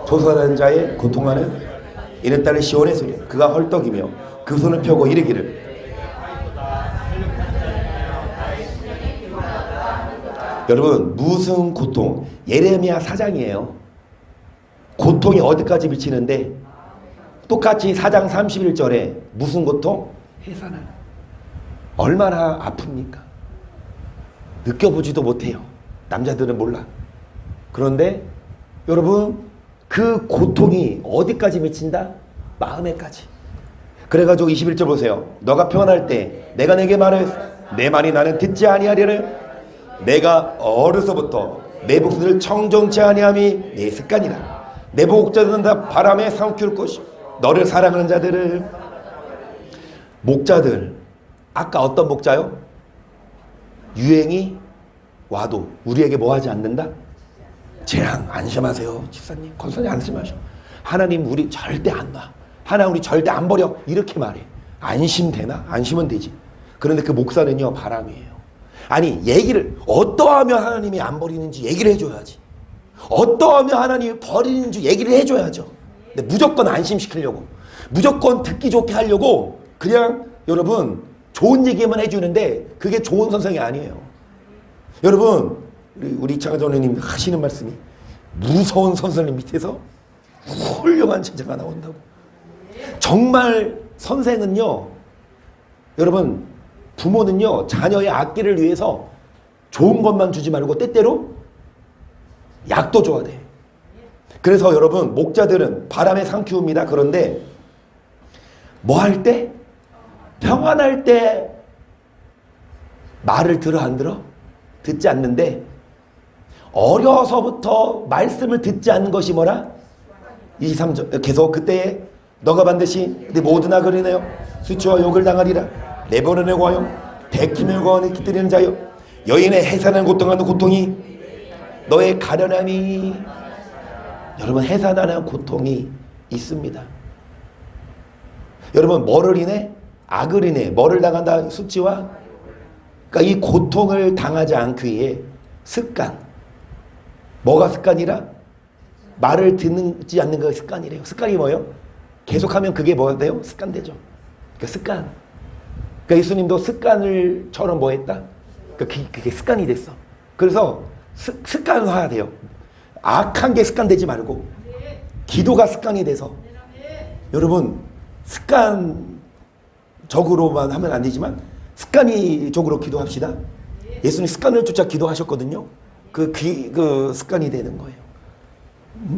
조사하는 자의 고통하는 이는 딸의 시온의 소리. 그가 헐떡이며 그 손을 펴고 이르기를 여러분 무슨 고통? 예레미야 4장이에요. 고통이 어디까지 미치는데 똑같이 4장 31절에 무슨 고통? 해산하는. 얼마나 아픕니까? 느껴보지도 못해요. 남자들은 몰라. 그런데 여러분 그 고통이 어디까지 미친다? 마음에까지. 그래가지고 21절 보세요. 너가 평안할 때 내가 내게 말하였어. 내 말이 나는 듣지 아니하리를. 내가 어려서부터 내 복수를 청정치 아니함이 내 습관이라. 내 목자들은 다 바람에 삼킬 것이 너를 사랑하는 자들을. 목자들 아까 어떤 목자요? 유행이 와도 우리에게 뭐 하지 않는다? 재앙 안심하세요. 집사님 권사님 안심하셔. 하나님 우리 절대 안 놔. 하나님 우리 절대 안 버려. 이렇게 말해. 안심되나? 안심은 되지. 그런데 그 목사는요 바람이에요. 아니 얘기를 어떠하면 하나님이 안 버리는지 얘기를 해줘야지. 어떠하면 하나님이 버리는지 얘기를 해줘야죠. 근데 무조건 안심시키려고 무조건 듣기 좋게 하려고 그냥 여러분 좋은 얘기만 해주는데 그게 좋은 선생이 아니에요. 여러분 우리 이창하 전우님 하시는 말씀이 무서운 선생님 밑에서 훌륭한 제자가 나온다고. 정말 선생은요 여러분 부모는요 자녀의 악기를 위해서 좋은 것만 주지 말고 때때로 약도 줘야 돼. 그래서 여러분 목자들은 바람에 삼키웁니다. 그런데 뭐 할 때? 평안할 때 말을 들어 안 들어? 듣지 않는데 어려서부터 말씀을 듣지 않는 것이 뭐라? 23절 계속 그때에 너가 반드시 내 모든 악을 인하여 수치와 욕을 당하리라. 내버려내고 하여 백희며 거하는 기다리는 자여 여인의 해산하는 고통하는 고통이 너의 가련함이. 여러분 해산하는 고통이 있습니다. 여러분 뭐를 인해? 악을 인해 뭐를 당한다? 수치와. 그러니까 이 고통을 당하지 않기 위해 습관. 뭐가 습관이라? 말을 듣지 않는 거 습관이래요. 습관이 뭐예요? 계속하면 그게 뭐가 돼요? 습관 되죠. 그러니까 습관. 그러니까 예수님도 습관을처럼 뭐 했다? 그러니까 그게 습관이 됐어. 그래서 습관화해야 돼요. 악한 게 습관되지 말고 기도가 습관이 돼서. 여러분 습관적으로만 하면 안 되지만 습관이적으로 기도합시다. 예수님 습관을 쫓아 기도하셨거든요. 그 습관이 되는 거예요.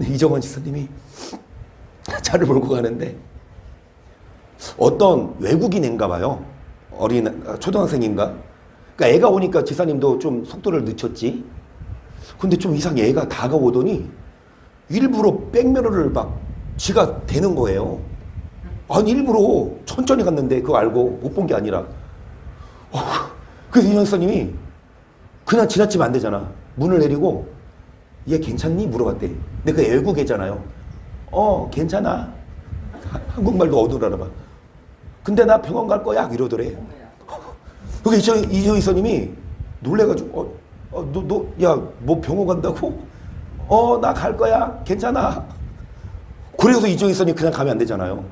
이정원 지사님이 차를 몰고 가는데 어떤 외국인인가 봐요. 초등학생인가? 그러니까 애가 오니까 지사님도 좀 속도를 늦췄지. 근데 좀 이상해. 애가 다가오더니 일부러 백미러를 막 지가 대는 거예요. 아니 일부러 천천히 갔는데 그거 알고 못 본 게 아니라. 그래서 이정 지사님이 그냥 지나치면 안 되잖아. 문을 내리고 얘 괜찮니? 물어봤대. 근데 그 외국애잖아요. 괜찮아. 한국말도 어디로 알아봐. 근데 나 병원 갈 거야 이러더래. 그게 이정 이사님이 놀래가지고 야 뭐 병원 간다고? 나 갈 거야. 괜찮아. 그래서 이정 이사님 그냥 가면 안 되잖아요.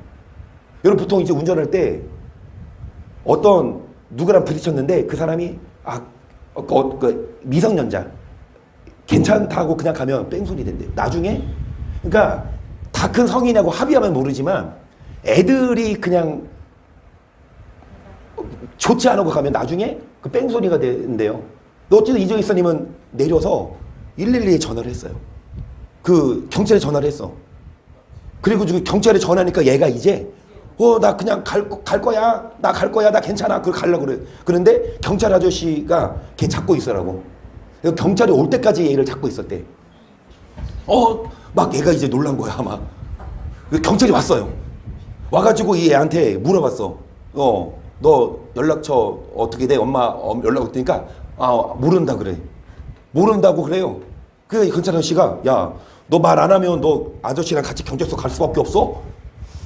여러분 보통 이제 운전할 때 어떤 누구랑 부딪혔는데 그 사람이 그 미성년자 괜찮다고 그냥 가면 뺑소니 된대. 나중에 그러니까 다 큰 성인하고 합의하면 모르지만 애들이 그냥 좋지 않은 거 가면 나중에 그 뺑소니가 된대요. 어쨌든 이정 이사님은 내려서 112에 전화를 했어요. 그 경찰에 전화를 했어. 그리고 경찰에 전화하니까 얘가 이제 나 그냥 갈 거야. 나 갈 거야. 나 괜찮아. 그걸 가려고 그래. 그런데 경찰 아저씨가 걔 잡고 있으라고. 경찰이 올 때까지 얘를 잡고 있었대. 막 얘가 이제 놀란 거야, 막. 경찰이 왔어요. 와가지고 이 애한테 물어봤어. 너 연락처 어떻게 돼? 엄마 연락 왔으니까 모른다 그래. 모른다고 그래요. 그 경찰 아저씨가 야, 너 말 안 하면 너 아저씨랑 같이 경찰서 갈 수밖에 없어?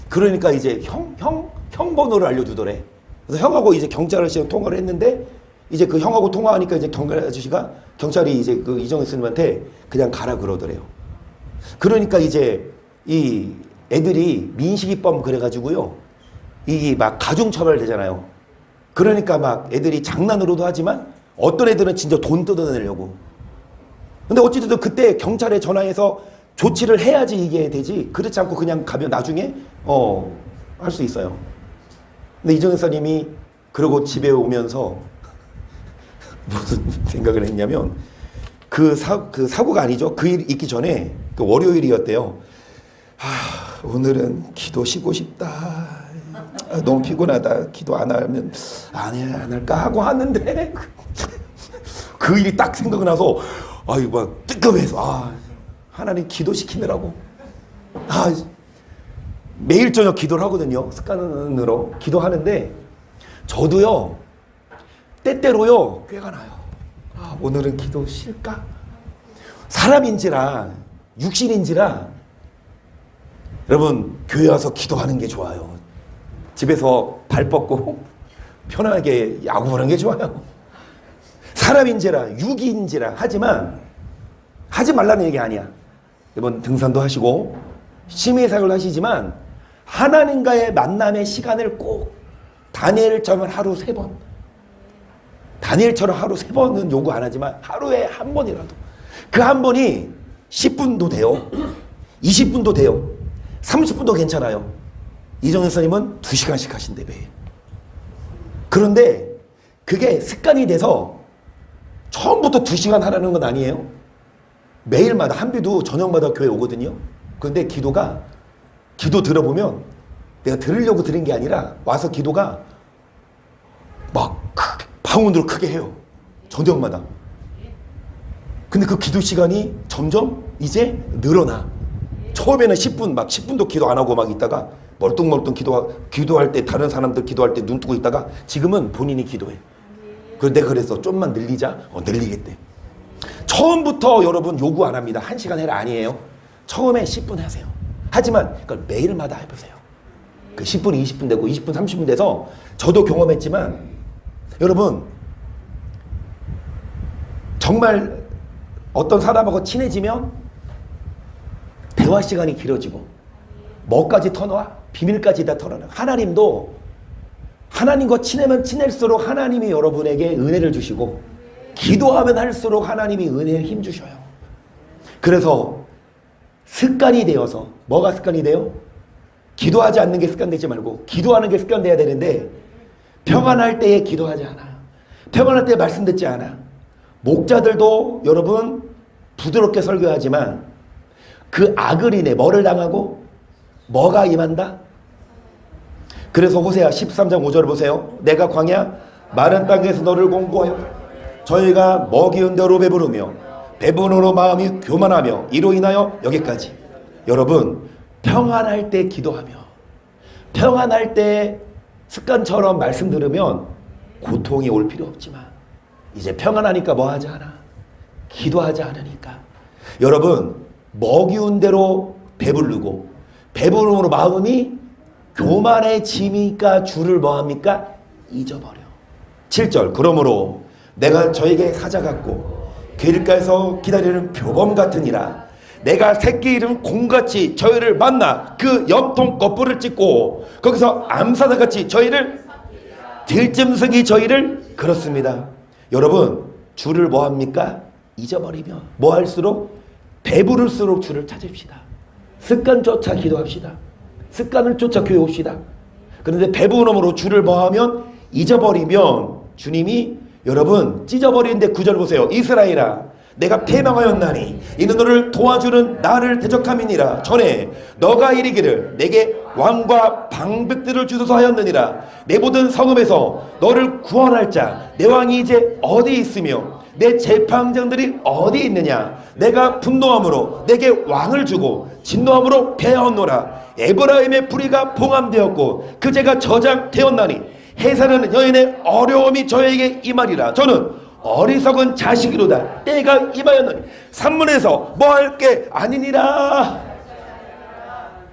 그러니까 이제 형 번호를 알려주더래. 그래서 형하고 이제 경찰 아저씨랑 통화를 했는데 이제 그 형하고 통화하니까 이제 경찰이 이제 그 이정 스님한테 그냥 가라 그러더래요. 그러니까 이제 이 애들이 민식이법 그래가지고요. 이 막 가중처벌 되잖아요. 그러니까 막 애들이 장난으로도 하지만 어떤 애들은 진짜 돈 뜯어내려고. 근데 어찌됐든 그때 경찰에 전화해서 조치를 해야지 이게 되지. 그렇지 않고 그냥 가면 나중에 할 수 있어요. 근데 이정 여사님이 그러고 집에 오면서 무슨 생각을 했냐면 그 사고가 아니죠. 그 일 있기 전에 그 월요일이었대요. 오늘은 기도 쉬고 싶다. 너무 피곤하다. 기도 안 하면 안 할까 하고 하는데 그 일이 딱 생각나서 막 뜨끔해서 하나님 기도시키느라고 매일 저녁 기도를 하거든요. 습관으로 기도하는데 저도요 때때로요 꾀가 나요. 오늘은 기도 쉴까? 사람인지라 육신인지라 여러분 교회 와서 기도하는 게 좋아요. 집에서 발 뻗고 편하게 야구 보는 게 좋아요. 사람인지라 육인지라 하지만 하지 말라는 얘기 아니야. 여러분 등산도 하시고 심의사역을 하시지만 하나님과의 만남의 시간을 꼭 다니엘처럼 하루 3번 다니엘처럼 하루 3번은 요구 안 하지만 하루에 한 번이라도 그 한 번이 10분도 돼요. 20분도 돼요. 30분도 괜찮아요. 이정 여사님은 2시간씩 하신대 매일. 그런데 그게 습관이 돼서 처음부터 2시간 하라는 건 아니에요. 매일마다 한비도 저녁마다 교회 오거든요. 그런데 기도 들어보면 내가 들으려고 들은 게 아니라 와서 기도가 막 방언으로 크게 해요. 저녁마다. 근데 그 기도 시간이 점점 이제 늘어나. 처음에는 10분도 기도 안 하고 막 있다가 멀뚱멀뚱 기도할 때 다른 사람들 기도할 때 눈 뜨고 있다가 지금은 본인이 기도해. 그래서 내가 그랬어. 좀만 늘리자. 늘리겠대. 처음부터 여러분 요구 안 합니다. 1시간 해라 아니에요. 처음에 10분 하세요. 하지만 그걸 매일마다 해보세요. 그 10분, 20분 되고 20분, 30분 돼서 저도 경험했지만 여러분 정말 어떤 사람하고 친해지면 대화 시간이 길어지고 뭐까지 터놔? 비밀까지 다 털어놔. 하나님도 하나님과 친하면 친할수록 하나님이 여러분에게 은혜를 주시고 기도하면 할수록 하나님이 은혜에 힘 주셔요. 그래서 습관이 되어서 뭐가 습관이 돼요? 기도하지 않는 게 습관되지 말고 기도하는 게 습관돼야 되는데 평안할 때에 기도하지 않아. 평안할 때 말씀 듣지 않아. 목자들도 여러분 부드럽게 설교하지만 그 악을 인해 뭐를 당하고 뭐가 임한다? 그래서 호세아 13장 5절을 보세요. 내가 광야 마른 땅에서 너를 공고하여 저희가 먹이는 대로 배부르며 배분으로 마음이 교만하며 이로 인하여 여기까지. 여러분 평안할 때 기도하며 평안할 때 습관처럼 말씀 들으면 고통이 올 필요 없지만 이제 평안하니까 뭐 하지 않아? 기도하지 않으니까. 여러분 먹이운 대로 배부르고 배부름으로 마음이 교만해지니까 주를 뭐합니까? 잊어버려. 7절 그러므로 내가 저에게 사자 같고 길가에서 기다리는 표범 같으니라. 내가 새끼 잃은 곰같이 저희를 만나 그 염통 거뿔을 찢고 거기서 암사자같이 저희를 들짐승이 저희를 그렇습니다. 여러분 주를 뭐합니까? 잊어버리면 뭐할수록 배부를수록 주를 찾읍시다. 습관 쫓아 기도합시다. 습관을 쫓아 교회 옵시다. 그런데 배부름으로 주를 뭐하면 잊어버리면 주님이 여러분 찢어버리는데 9절 보세요. 이스라엘아 내가 패망하였나니 이는 너를 도와주는 나를 대적함이니라. 전에 너가 이르기를 내게 왕과 방백들을 주소서 하였느니라. 내 모든 성읍에서 너를 구원할 자 내 왕이 이제 어디 있으며 내 재판장들이 어디 있느냐. 내가 분노함으로 내게 왕을 주고 진노함으로 배하노라. 에브라임의 불의가 봉함되었고 그 죄가 저장되었나니 해산하는 여인의 어려움이 저에게 임하리라. 저는 어리석은 자식이로다. 때가 임하였노니 산문에서 뭐 할 게 아니니라.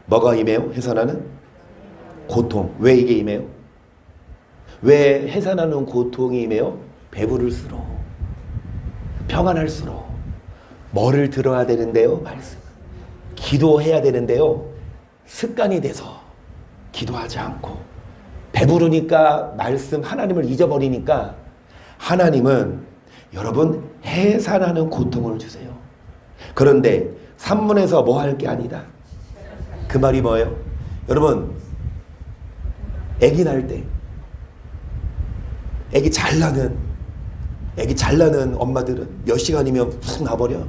뭐가 임해요? 해산하는 고통. 왜 이게 임해요? 왜 해산하는 고통이 임해요? 배부를수록 평안할수록 뭐를 들어야 되는데요? 말씀. 기도해야 되는데요. 습관이 돼서 기도하지 않고 배부르니까 말씀 하나님을 잊어버리니까 하나님은 여러분 해산하는 고통을 주세요. 그런데 산문에서 뭐 할 게 아니다. 그 말이 뭐예요? 여러분 애기 낳을 때 애기 잘 나는 엄마들은 몇 시간이면 푹 나버려.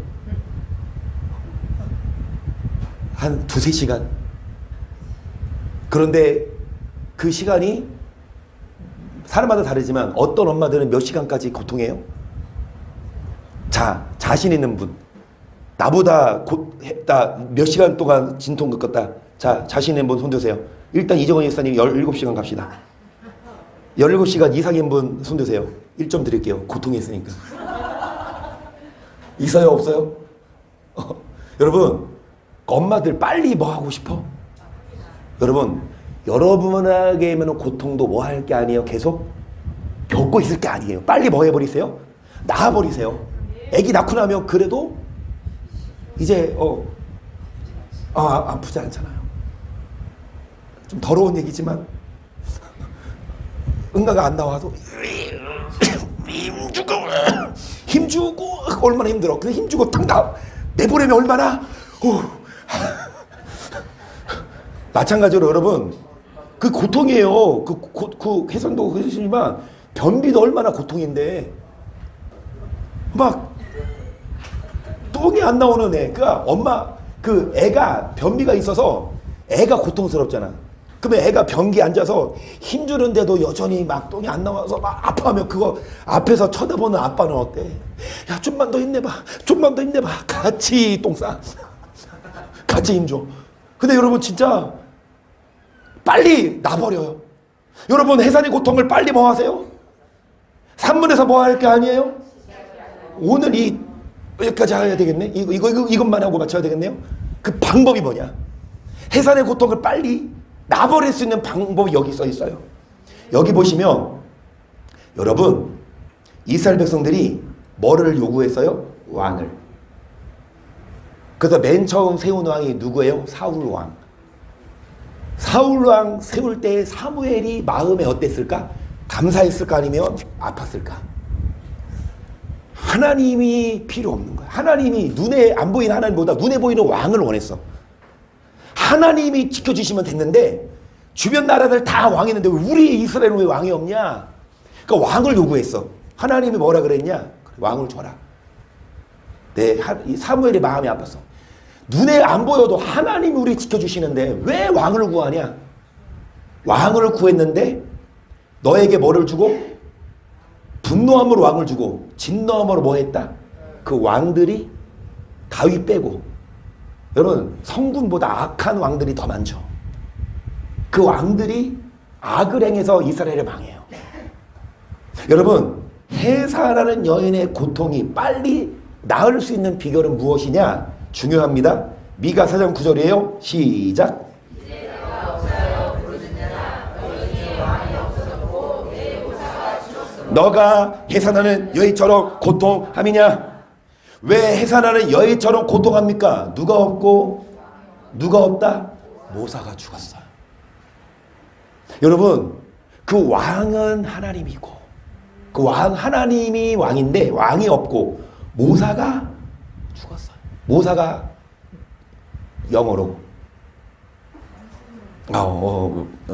한 두세 시간. 그런데 그 시간이 사람마다 다르지만 어떤 엄마들은 몇 시간까지 고통해요? 자, 자신 있는 분. 나보다 몇 시간 동안 진통 겪었다. 자, 자신 있는 분 손드세요. 일단 이정원 일사님 17시간 갑시다. 17시간 이상인 분 손드세요. 1점 드릴게요. 고통했으니까. 있어요? 없어요? 여러분 엄마들 빨리 뭐 하고 싶어? 여러분 여러분에게는 고통도 뭐 할 게 아니에요. 계속 겪고 있을 게 아니에요. 빨리 뭐 해버리세요? 낳아버리세요. 애기 낳고 나면 그래도 이제 아프지 않잖아요. 좀 더러운 얘기지만 응가가 안 나와도 힘주고 얼마나 힘들어. 근데 힘주고 딱 내보내면 얼마나 마찬가지로 여러분 그 고통이에요. 그 해산도 그러시지만 변비도 얼마나 고통인데 막 똥이 안 나오는 애. 그러니까 엄마 그 애가 변비가 있어서 애가 고통스럽잖아. 그러면 애가 변기에 앉아서 힘주는데도 여전히 막 똥이 안 나와서 막 아파하면 그거 앞에서 쳐다보는 아빠는 어때? 야 좀만 더 힘내봐. 좀만 더 힘내봐. 같이 똥 싸. 같이 힘줘. 근데 여러분 진짜 빨리 놔버려요. 여러분 해산의 고통을 빨리 뭐 하세요? 산문에서 뭐 할 게 아니에요? 오늘 여기까지 해야 되겠네? 이것만 하고 맞춰야 되겠네요? 그 방법이 뭐냐? 해산의 고통을 빨리 놔버릴 수 있는 방법이 여기 써 있어요. 여기 보시면 여러분 이스라엘 백성들이 뭐를 요구했어요? 왕을. 그래서 맨 처음 세운 왕이 누구예요? 사울 왕. 사울 왕 세울 때 사무엘이 마음에 어땠을까? 감사했을까? 아니면 아팠을까? 하나님이 필요 없는 거야. 하나님이 눈에 안 보이는 하나님보다 눈에 보이는 왕을 원했어. 하나님이 지켜주시면 됐는데 주변 나라들 다 왕이 있는데 왜 우리 이스라엘은 왜 왕이 없냐? 그러니까 왕을 요구했어. 하나님이 뭐라 그랬냐? 왕을 줘라. 이 사무엘의 마음이 아팠어. 눈에 안 보여도 하나님이 우리 지켜주시는데 왜 왕을 구하냐? 왕을 구했는데 너에게 뭐를 주고? 분노함으로 왕을 주고 진노함으로 뭐 했다? 그 왕들이 다윗 빼고, 여러분 성군보다 악한 왕들이 더 많죠. 그 왕들이 악을 행해서 이스라엘을 망해요. 여러분, 해사라는 여인의 고통이 빨리 나을 수 있는 비결은 무엇이냐? 중요합니다. 미가 4장 9절이에요. 시작. 너가 해산하는 여인처럼 고통함이냐? 왜 해산하는 여인처럼 고통합니까? 누가 없고 누가 없다? 모사가 죽었어요. 여러분, 그 왕은 하나님이고, 그 왕 하나님이 왕인데 왕이 없고 모사가 죽었어요. 모사가 영어로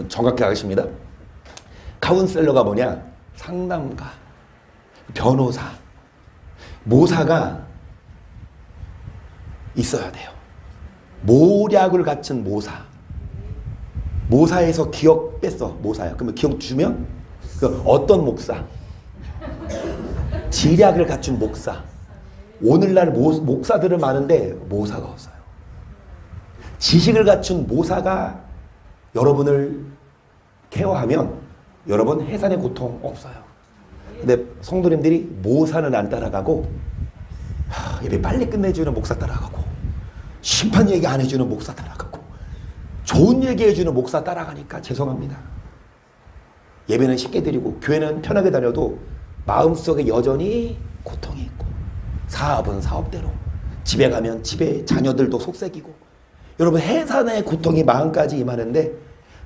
정확히 하겠습니다. 카운셀러가 뭐냐? 상담가, 변호사, 모사가 있어야 돼요. 모략을 갖춘 모사. 모사에서 기억 뺐어. 모사야. 그러면 기억 주면 그 어떤 목사? 지략을 갖춘 목사. 오늘날 목사들은 많은데 모사가 없어요. 지식을 갖춘 모사가 여러분을 케어하면 여러분 해산의 고통 없어요. 근데 성도님들이 모사는 안 따라가고 예배 빨리 끝내주는 목사 따라가고 심판 얘기 안 해주는 목사 따라가고 좋은 얘기 해주는 목사 따라가니까 죄송합니다. 예배는 쉽게 드리고 교회는 편하게 다녀도 마음속에 여전히 고통이 있고, 사업은 사업대로, 집에 가면 집에 자녀들도 속색이고, 여러분 해산의 고통이 마음까지 임하는데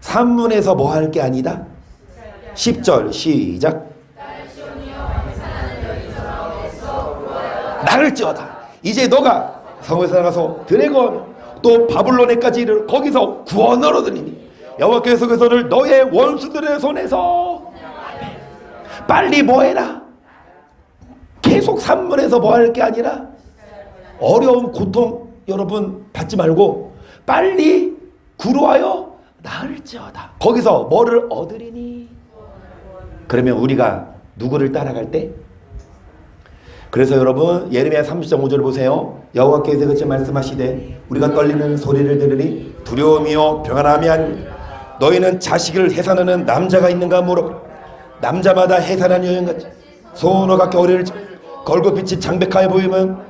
산문에서 뭐 할 게 아니다? 10절 시작. 나를지어다. 이제 너가 성에서 나가서 드래곤 또 바블론에까지 이르러 거기서 구원을 얻으리니 여호와께서 그 손을 너의 원수들의 손에서 빨리 뭐해라. 계속 산문에서 뭐 할 게 아니라 어려움 고통 여러분 받지 말고 빨리 구로하여 나을지어다. 거기서 뭐를 얻으리니. 그러면 우리가 누구를 따라갈 때? 그래서 여러분 예레미야 30장 5절 보세요. 여호와께서 그렇게 말씀하시되 우리가 떨리는 소리를 들으니 두려움이요 평안함이 아니라 너희는 자식을 해산하는 남자가 있는가 물어. 남자마다 해산하는 여인같이 소노 같게 어리를 걸고빛이 장백하여 보이면,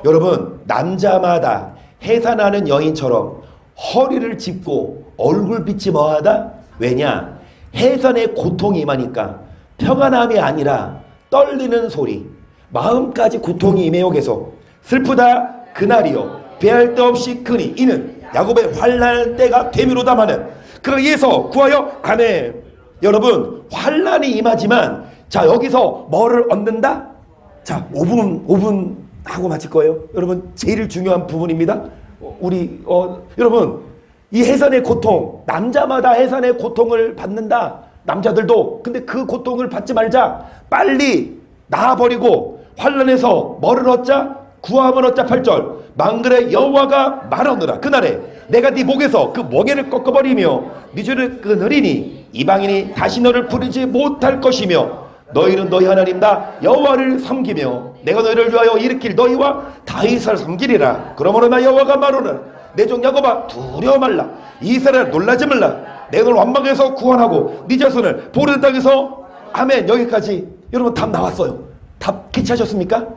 여러분 남자마다 해산하는 여인처럼 허리를 짚고 얼굴빛이 뭐하다? 왜냐? 해산의 고통이 임하니까 평안함이 아니라 떨리는 소리, 마음까지 고통이 임해요. 계속 슬프다 그날이요 배할 데 없이 크니 이는 야곱의 환난 때가 되미로다마는 그에서 구하여 아멘. 여러분 환난이 임하지만 자 여기서 뭐를 얻는다? 자 5분 하고 마칠 거예요. 여러분 제일 중요한 부분입니다. 여러분 이 해산의 고통, 남자마다 해산의 고통을 받는다. 남자들도. 근데 그 고통을 받지 말자. 빨리 나아버리고 환난에서 뭐를 얻자? 구함을 얻자. 8절 망글의 여호와가 말하노라. 그날에 내가 네 목에서 그 멍에를 꺾어버리며 네 줄을 끊으리니 이방인이 다시 너를 부르지 못할 것이며 너희는 너희 하나님 나 여호와를 섬기며 내가 너희를 위하여 일으킬 너희와 다윗을 섬기리라. 그러므로 나 여호와가 말하노라. 내 종 야곱아 두려워 말라. 이스라엘 놀라지 말라. 내가 너를 완망에서 구원하고 네 자손을 보르는 땅에서 아멘. 여기까지 여러분 답 나왔어요. 답 캐치하셨습니까?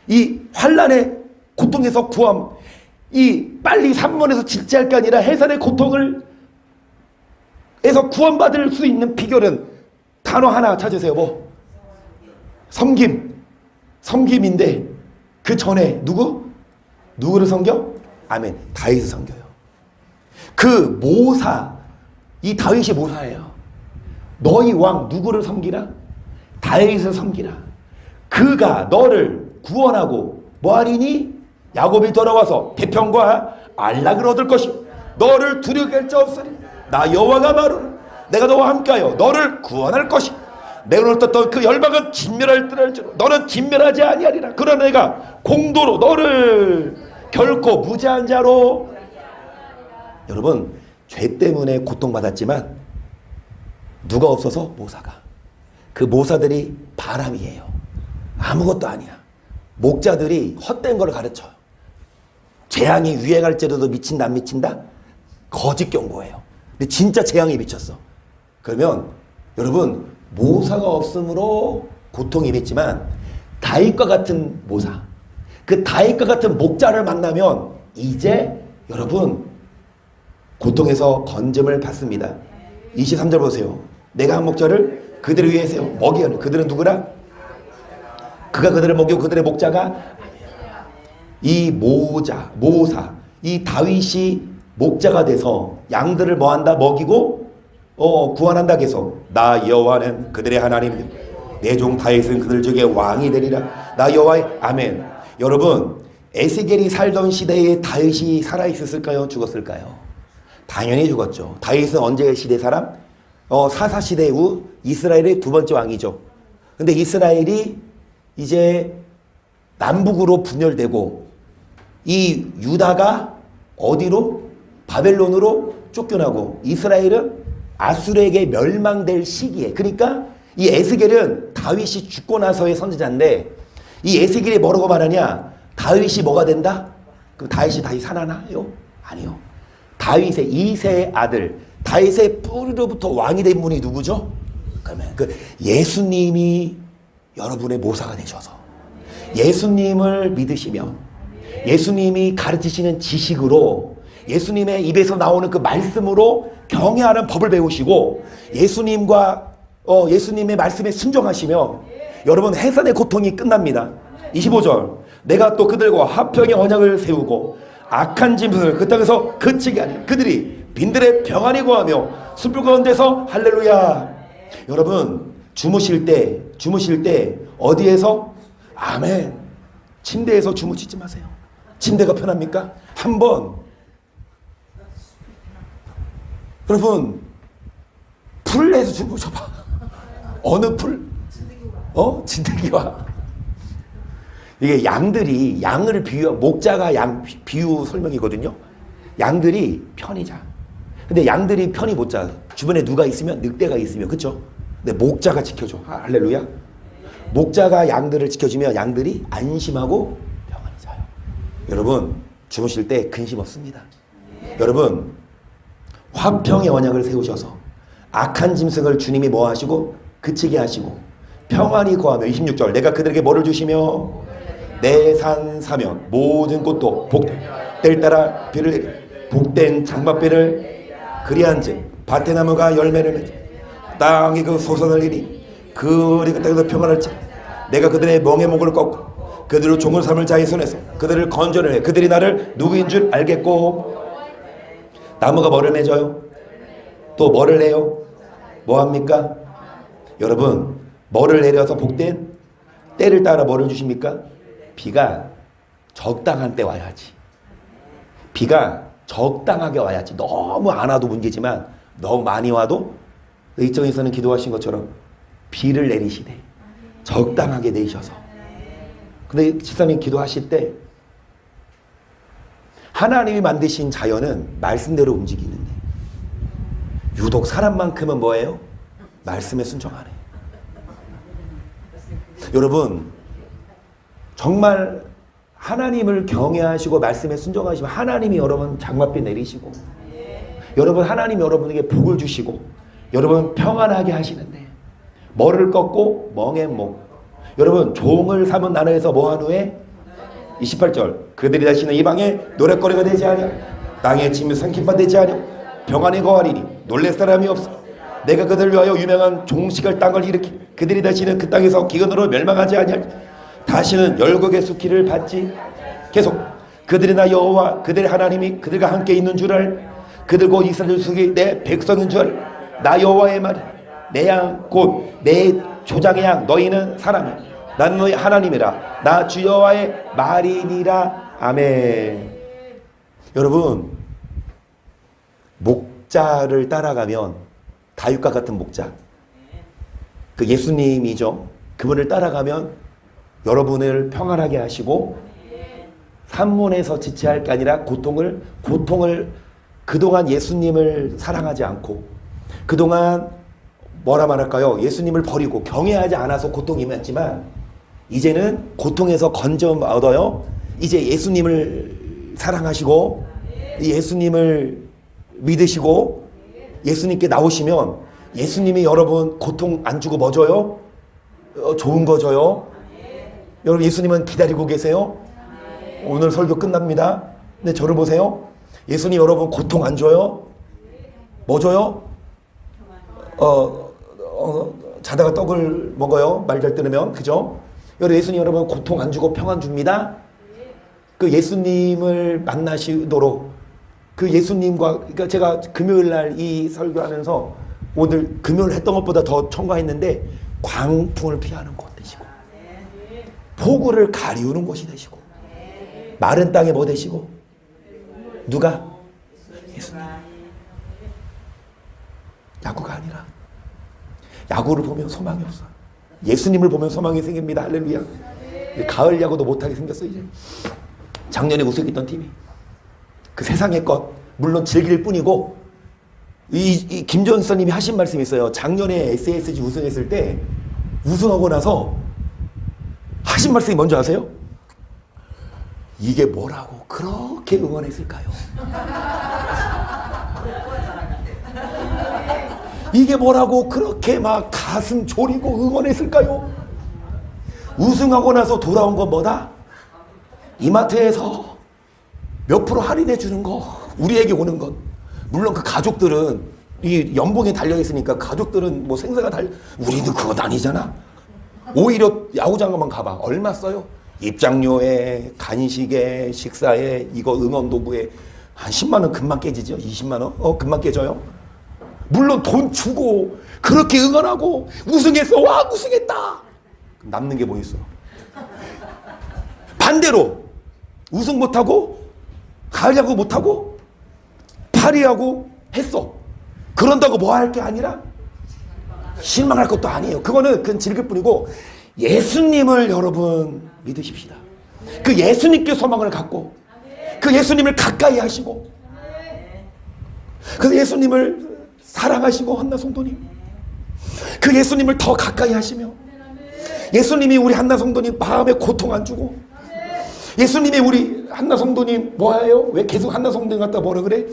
이 환난의 고통에서 구함, 이 빨리 산문에서 질지할 게 아니라 해산의 고통을 에서 구원받을 수 있는 비결은 단어 하나 찾으세요. 뭐? 섬김인데 그 전에 누구를 섬겨? 아멘. 다윗을 섬겨요. 그 모사, 이 다윗이 모사예요. 너희 왕 누구를 섬기라? 다윗을 섬기라. 그가 너를 구원하고 뭐하리니? 야곱이 돌아와서 태평과 안락을 얻을 것이 너를 두렵게 할 자 없으니 나 여호와가 말하노라. 내가 너와 함께하여 너를 구원할 것이 내가 너를 떴던 그 열방은 진멸할 듯 할지로 너는 진멸하지 아니하리라. 그러나 내가 공도로 너를 결코 무죄한 자로. 여러분, 죄 때문에 고통받았지만 누가 없어서? 모사가. 그 모사들이 바람이에요. 아무것도 아니야. 목자들이 헛된 걸 가르쳐요. 재앙이 유행할지라도 미친다 안 미친다? 거짓 경고예요. 근데 진짜 재앙이 미쳤어. 그러면 여러분, 모사가 없으므로 고통이 있지만 다윗과 같은 모사, 그 다윗과 같은 목자를 만나면 이제 여러분 고통에서 건짐을 받습니다. 23절 보세요. 내가 한 목자를 그들을 위해 세워 먹이하는. 그들은 누구라? 그가 그들을 먹이고 그들의 목자가. 이 모사, 이 다윗이 목자가 돼서 양들을 뭐한다? 먹이고 구원한다. 계속 나 여호와는 그들의 하나님, 내 종 다윗은 그들 중에 왕이 되리라. 나 여호와의. 아멘. 여러분, 에스겔이 살던 시대에 다윗이 살아있었을까요? 죽었을까요? 당연히 죽었죠. 다윗은 언제 시대 사람? 사사 시대 후 이스라엘의 두 번째 왕이죠. 근데 이스라엘이 이제 남북으로 분열되고 이 유다가 어디로? 바벨론으로 쫓겨나고 이스라엘은 아수르에게 멸망될 시기에, 그러니까 이 에스겔은 다윗이 죽고 나서의 선지자인데 이 에스겔이 뭐라고 말하냐? 다윗이 뭐가 된다? 그럼 다윗이 살아나요? 아니요. 다윗의 2세의 아들, 다윗의 뿌리로부터 왕이 된 분이 누구죠? 그러면 그 예수님이 여러분의 모사가 되셔서 예수님을 믿으시며 예수님이 가르치시는 지식으로 예수님의 입에서 나오는 그 말씀으로 경외하는 법을 배우시고 예수님의 말씀에 순종하시며 여러분 해산의 고통이 끝납니다. 25절 내가 또 그들과 화평의 언약을 세우고 악한 짐승을 그 땅에서 그치게 하니 그들이 빈들의 평안히 거하며 숯불 가운데서 할렐루야. 여러분 주무실 때 어디에서? 아멘. 침대에서 주무시지 마세요. 침대가 편합니까? 한번 여러분 풀에서 주무셔봐. 어느 풀? 진드기와. 이게 양을 목자가 양 비유 설명이거든요. 양들이 편히 자. 근데 양들이 편히 못 자. 주변에 누가 있으면, 늑대가 있으면, 그쵸? 근데 목자가 지켜줘. 할렐루야. 목자가 양들을 지켜주면 양들이 안심하고 평안히 자요. 여러분 주무실 때 근심 없습니다. 여러분 화평의 언약을 세우셔서 악한 짐승을 주님이 뭐 하시고? 그치게 하시고 평안히 거하며 26절 내가 그들에게 뭐를 주시며 내 산 사면 모든 꽃도 복될 따라 비를 내리 복된 장막비를 그리한즉 밭의 나무가 열매를 맺어 땅이 그 소선을 이리 그리 그 땅에서 평안할지 내가 그들의 멍에 목을 꺾고 그들을 종을 삼을 자의 손에서 그들을 건져내 그들이 나를 누구인 줄 알겠고. 나무가 뭐를 맺어요? 또 뭐를 내요? 뭐합니까? 여러분 뭐를 내려서 복된 때를 따라 뭐를 주십니까? 비가 적당한 때 와야지. 비가 적당하게 와야지. 너무 안 와도 문제지만 너무 많이 와도 의정에서는 기도하신 것처럼 비를 내리시되 적당하게 내리셔서. 근데 집사님 기도하실 때 하나님이 만드신 자연은 말씀대로 움직이는데 유독 사람만큼은 뭐예요? 말씀에 순종하네. 여러분 정말 하나님을 경외하시고 말씀에 순종하시면 하나님이 여러분 장맛비 내리시고 여러분 하나님이 여러분에게 복을 주시고 여러분 평안하게 하시는데 머리를 꺾고 멍에 목. 여러분 종을 삼은 나라에서 뭐한 후에 28절 그들이 다시는 이 방에 노랫거리가 되지 않으며 땅에 짐을 삼킴바 되지 않으며 평안히 거하리니 놀랄 사람이 없어. 내가 그들을 위하여 유명한 종식을 땅을 일으키 그들이 다시는 그 땅에서 기근으로 멸망하지 아니하리. 다시는 열국의 수키를 받지. 계속 그들이 나 여호와 그들의 하나님이 그들과 함께 있는 줄 알. 그들 곧 이스라엘 속이 내 백성인 줄 알. 나 여호와의 말 내 양 곧 내 조장의 양 너희는 사람이야. 난 너희 하나님이라. 나 주 여호와의 말이니라. 아멘. 여러분 목자를 따라가면 다윗과 같은 목자 그 예수님이죠. 그분을 따라가면 여러분을 평안하게 하시고 산문에서 지체할 게 아니라 고통을 그동안 예수님을 사랑하지 않고 그동안 뭐라 말할까요? 예수님을 버리고 경외하지 않아서 고통이 임했지만 이제는 고통에서 건져 얻어요. 이제 예수님을 사랑하시고 예수님을 믿으시고 예수님께 나오시면 예수님이 여러분 고통 안 주고 뭐 줘요? 좋은 거 줘요. 여러분 예수님은 기다리고 계세요. 오늘 설교 끝납니다. 근데 저를 보세요. 예수님 여러분 고통 안 줘요? 뭐 줘요? 자다가 떡을 먹어요. 말 잘 들으면. 그죠? 여러분 예수님 여러분 고통 안 주고 평안 줍니다. 그 예수님을 만나시도록 그 예수님과 그러니까 제가 금요일 날 이 설교하면서 오늘 금요일 했던 것보다 더 첨가했는데 광풍을 피하는 곳 되시고 폭우를 가리우는 곳이 되시고 마른 땅에 뭐 되시고 누가? 예수님. 야구가 아니라 야구를 보면 소망이 없어. 예수님을 보면 소망이 생깁니다. 할렐루야. 가을 야구도 못하게 생겼어 이제. 작년에 우승했던 팀이 그 세상의 것 물론 즐길 뿐이고 이 김전선님이 하신 말씀이 있어요. 작년에 SSG 우승했을 때 우승하고 나서 하신 말씀이 뭔지 아세요? 이게 뭐라고 그렇게 응원했을까요? 이게 뭐라고 그렇게 막 가슴 졸이고 응원했을까요? 우승하고 나서 돌아온 건 뭐다? 이마트에서 몇 프로 할인해 주는 거, 우리에게 오는 것. 물론 그 가족들은 이 연봉에 달려 있으니까 가족들은 뭐 생사가 우리도 그거 아니잖아. 오히려 야구장만 가봐. 얼마 써요? 입장료에, 간식에, 식사에, 이거 응원 도구에 한 10만 원 금방 깨지죠? 20만 원? 금방 깨져요? 물론 돈 주고 그렇게 응원하고 우승했어. 와 우승했다. 남는 게 뭐 있어? 반대로 우승 못하고 가을 야구 못하고 파리하고 했어. 그런다고 뭐 할 게 아니라 실망할 것도 아니에요. 그건 즐길 뿐이고 예수님을 여러분 믿으십시다. 그 예수님께 소망을 갖고 그 예수님을 가까이 하시고 그 예수님을 사랑하시고 한나 성도님 그 예수님을 더 가까이 하시며 예수님이 우리 한나 성도님 마음에 고통 안 주고 예수님이 우리 한나 성도님 뭐예요? 왜 계속 한나 성도님 갖다 뭐라 그래?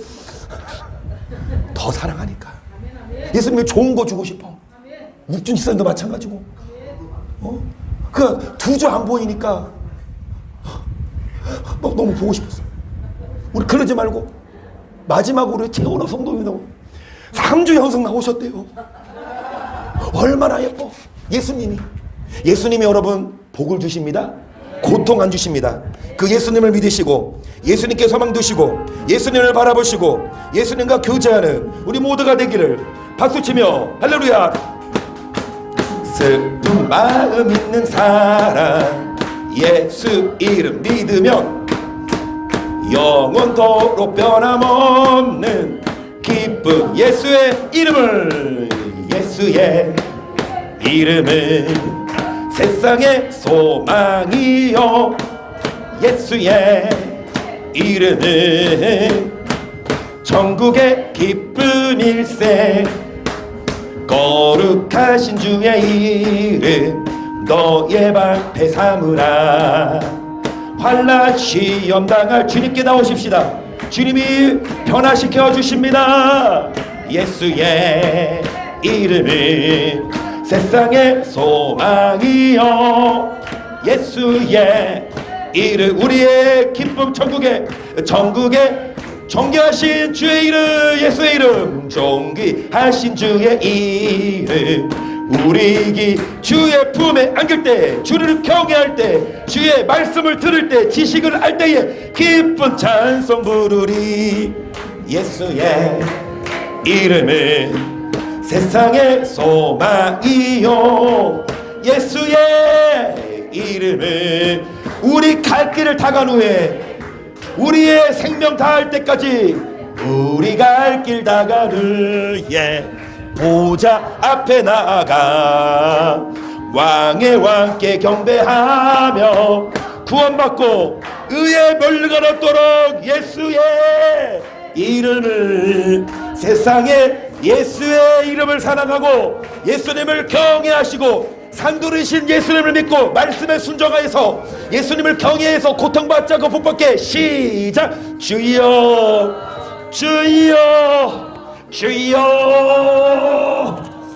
더 사랑하니까 예수님이 좋은 거 주고 싶어. 묵준 집사님도 마찬가지고 그 두 주 안 보이니까 너무 보고 싶었어. 우리 그러지 말고 마지막으로 최원호 성도님도 3주 연속 나오셨대요. 얼마나 예뻐. 예수님이 여러분 복을 주십니다. 고통 안 주십니다. 그 예수님을 믿으시고 예수님께 소망 두시고 예수님을 바라보시고 예수님과 교제하는 우리 모두가 되기를 박수치며 할렐루야. 슬픈 마음 있는 사람 예수 이름 믿으면 영원토록 변함없는 기쁜 예수의 이름을 예수의 이름은 세상의 소망이요 예수의 이름은 천국의 기쁜 일세 거룩하신 주의 이름 너의 방패 삼으라. 환난 시험 당할 주님께 나오십시다. 주님이 변화시켜 주십니다. 예수의 이름은 세상의 소망이요 예수의 이름 우리의 기쁨 천국의 존귀하신 주의 이름 예수의 이름 존귀하신 주의 이름 우리 주의 품에 안길 때 주를 경외할 때 주의 말씀을 들을 때 지식을 알 때에 기쁜 찬송 부르리. 예수의 이름은 세상의 소망이요 예수의 이름은 우리 갈 길을 다 간 후에 우리의 생명 다할 때까지 우리 갈 길 다 가를 보좌 앞에 나아가 왕의 왕께 경배하며 구원받고 의에 멀가놓도록 예수의 이름을, 세상에 예수의 이름을 사랑하고 예수님을 경외하시고 상두르신 예수님을 믿고 말씀에 순종하여서 예수님을 경외해서 고통받지 않고 복받게. 시작. 주여 주여 주여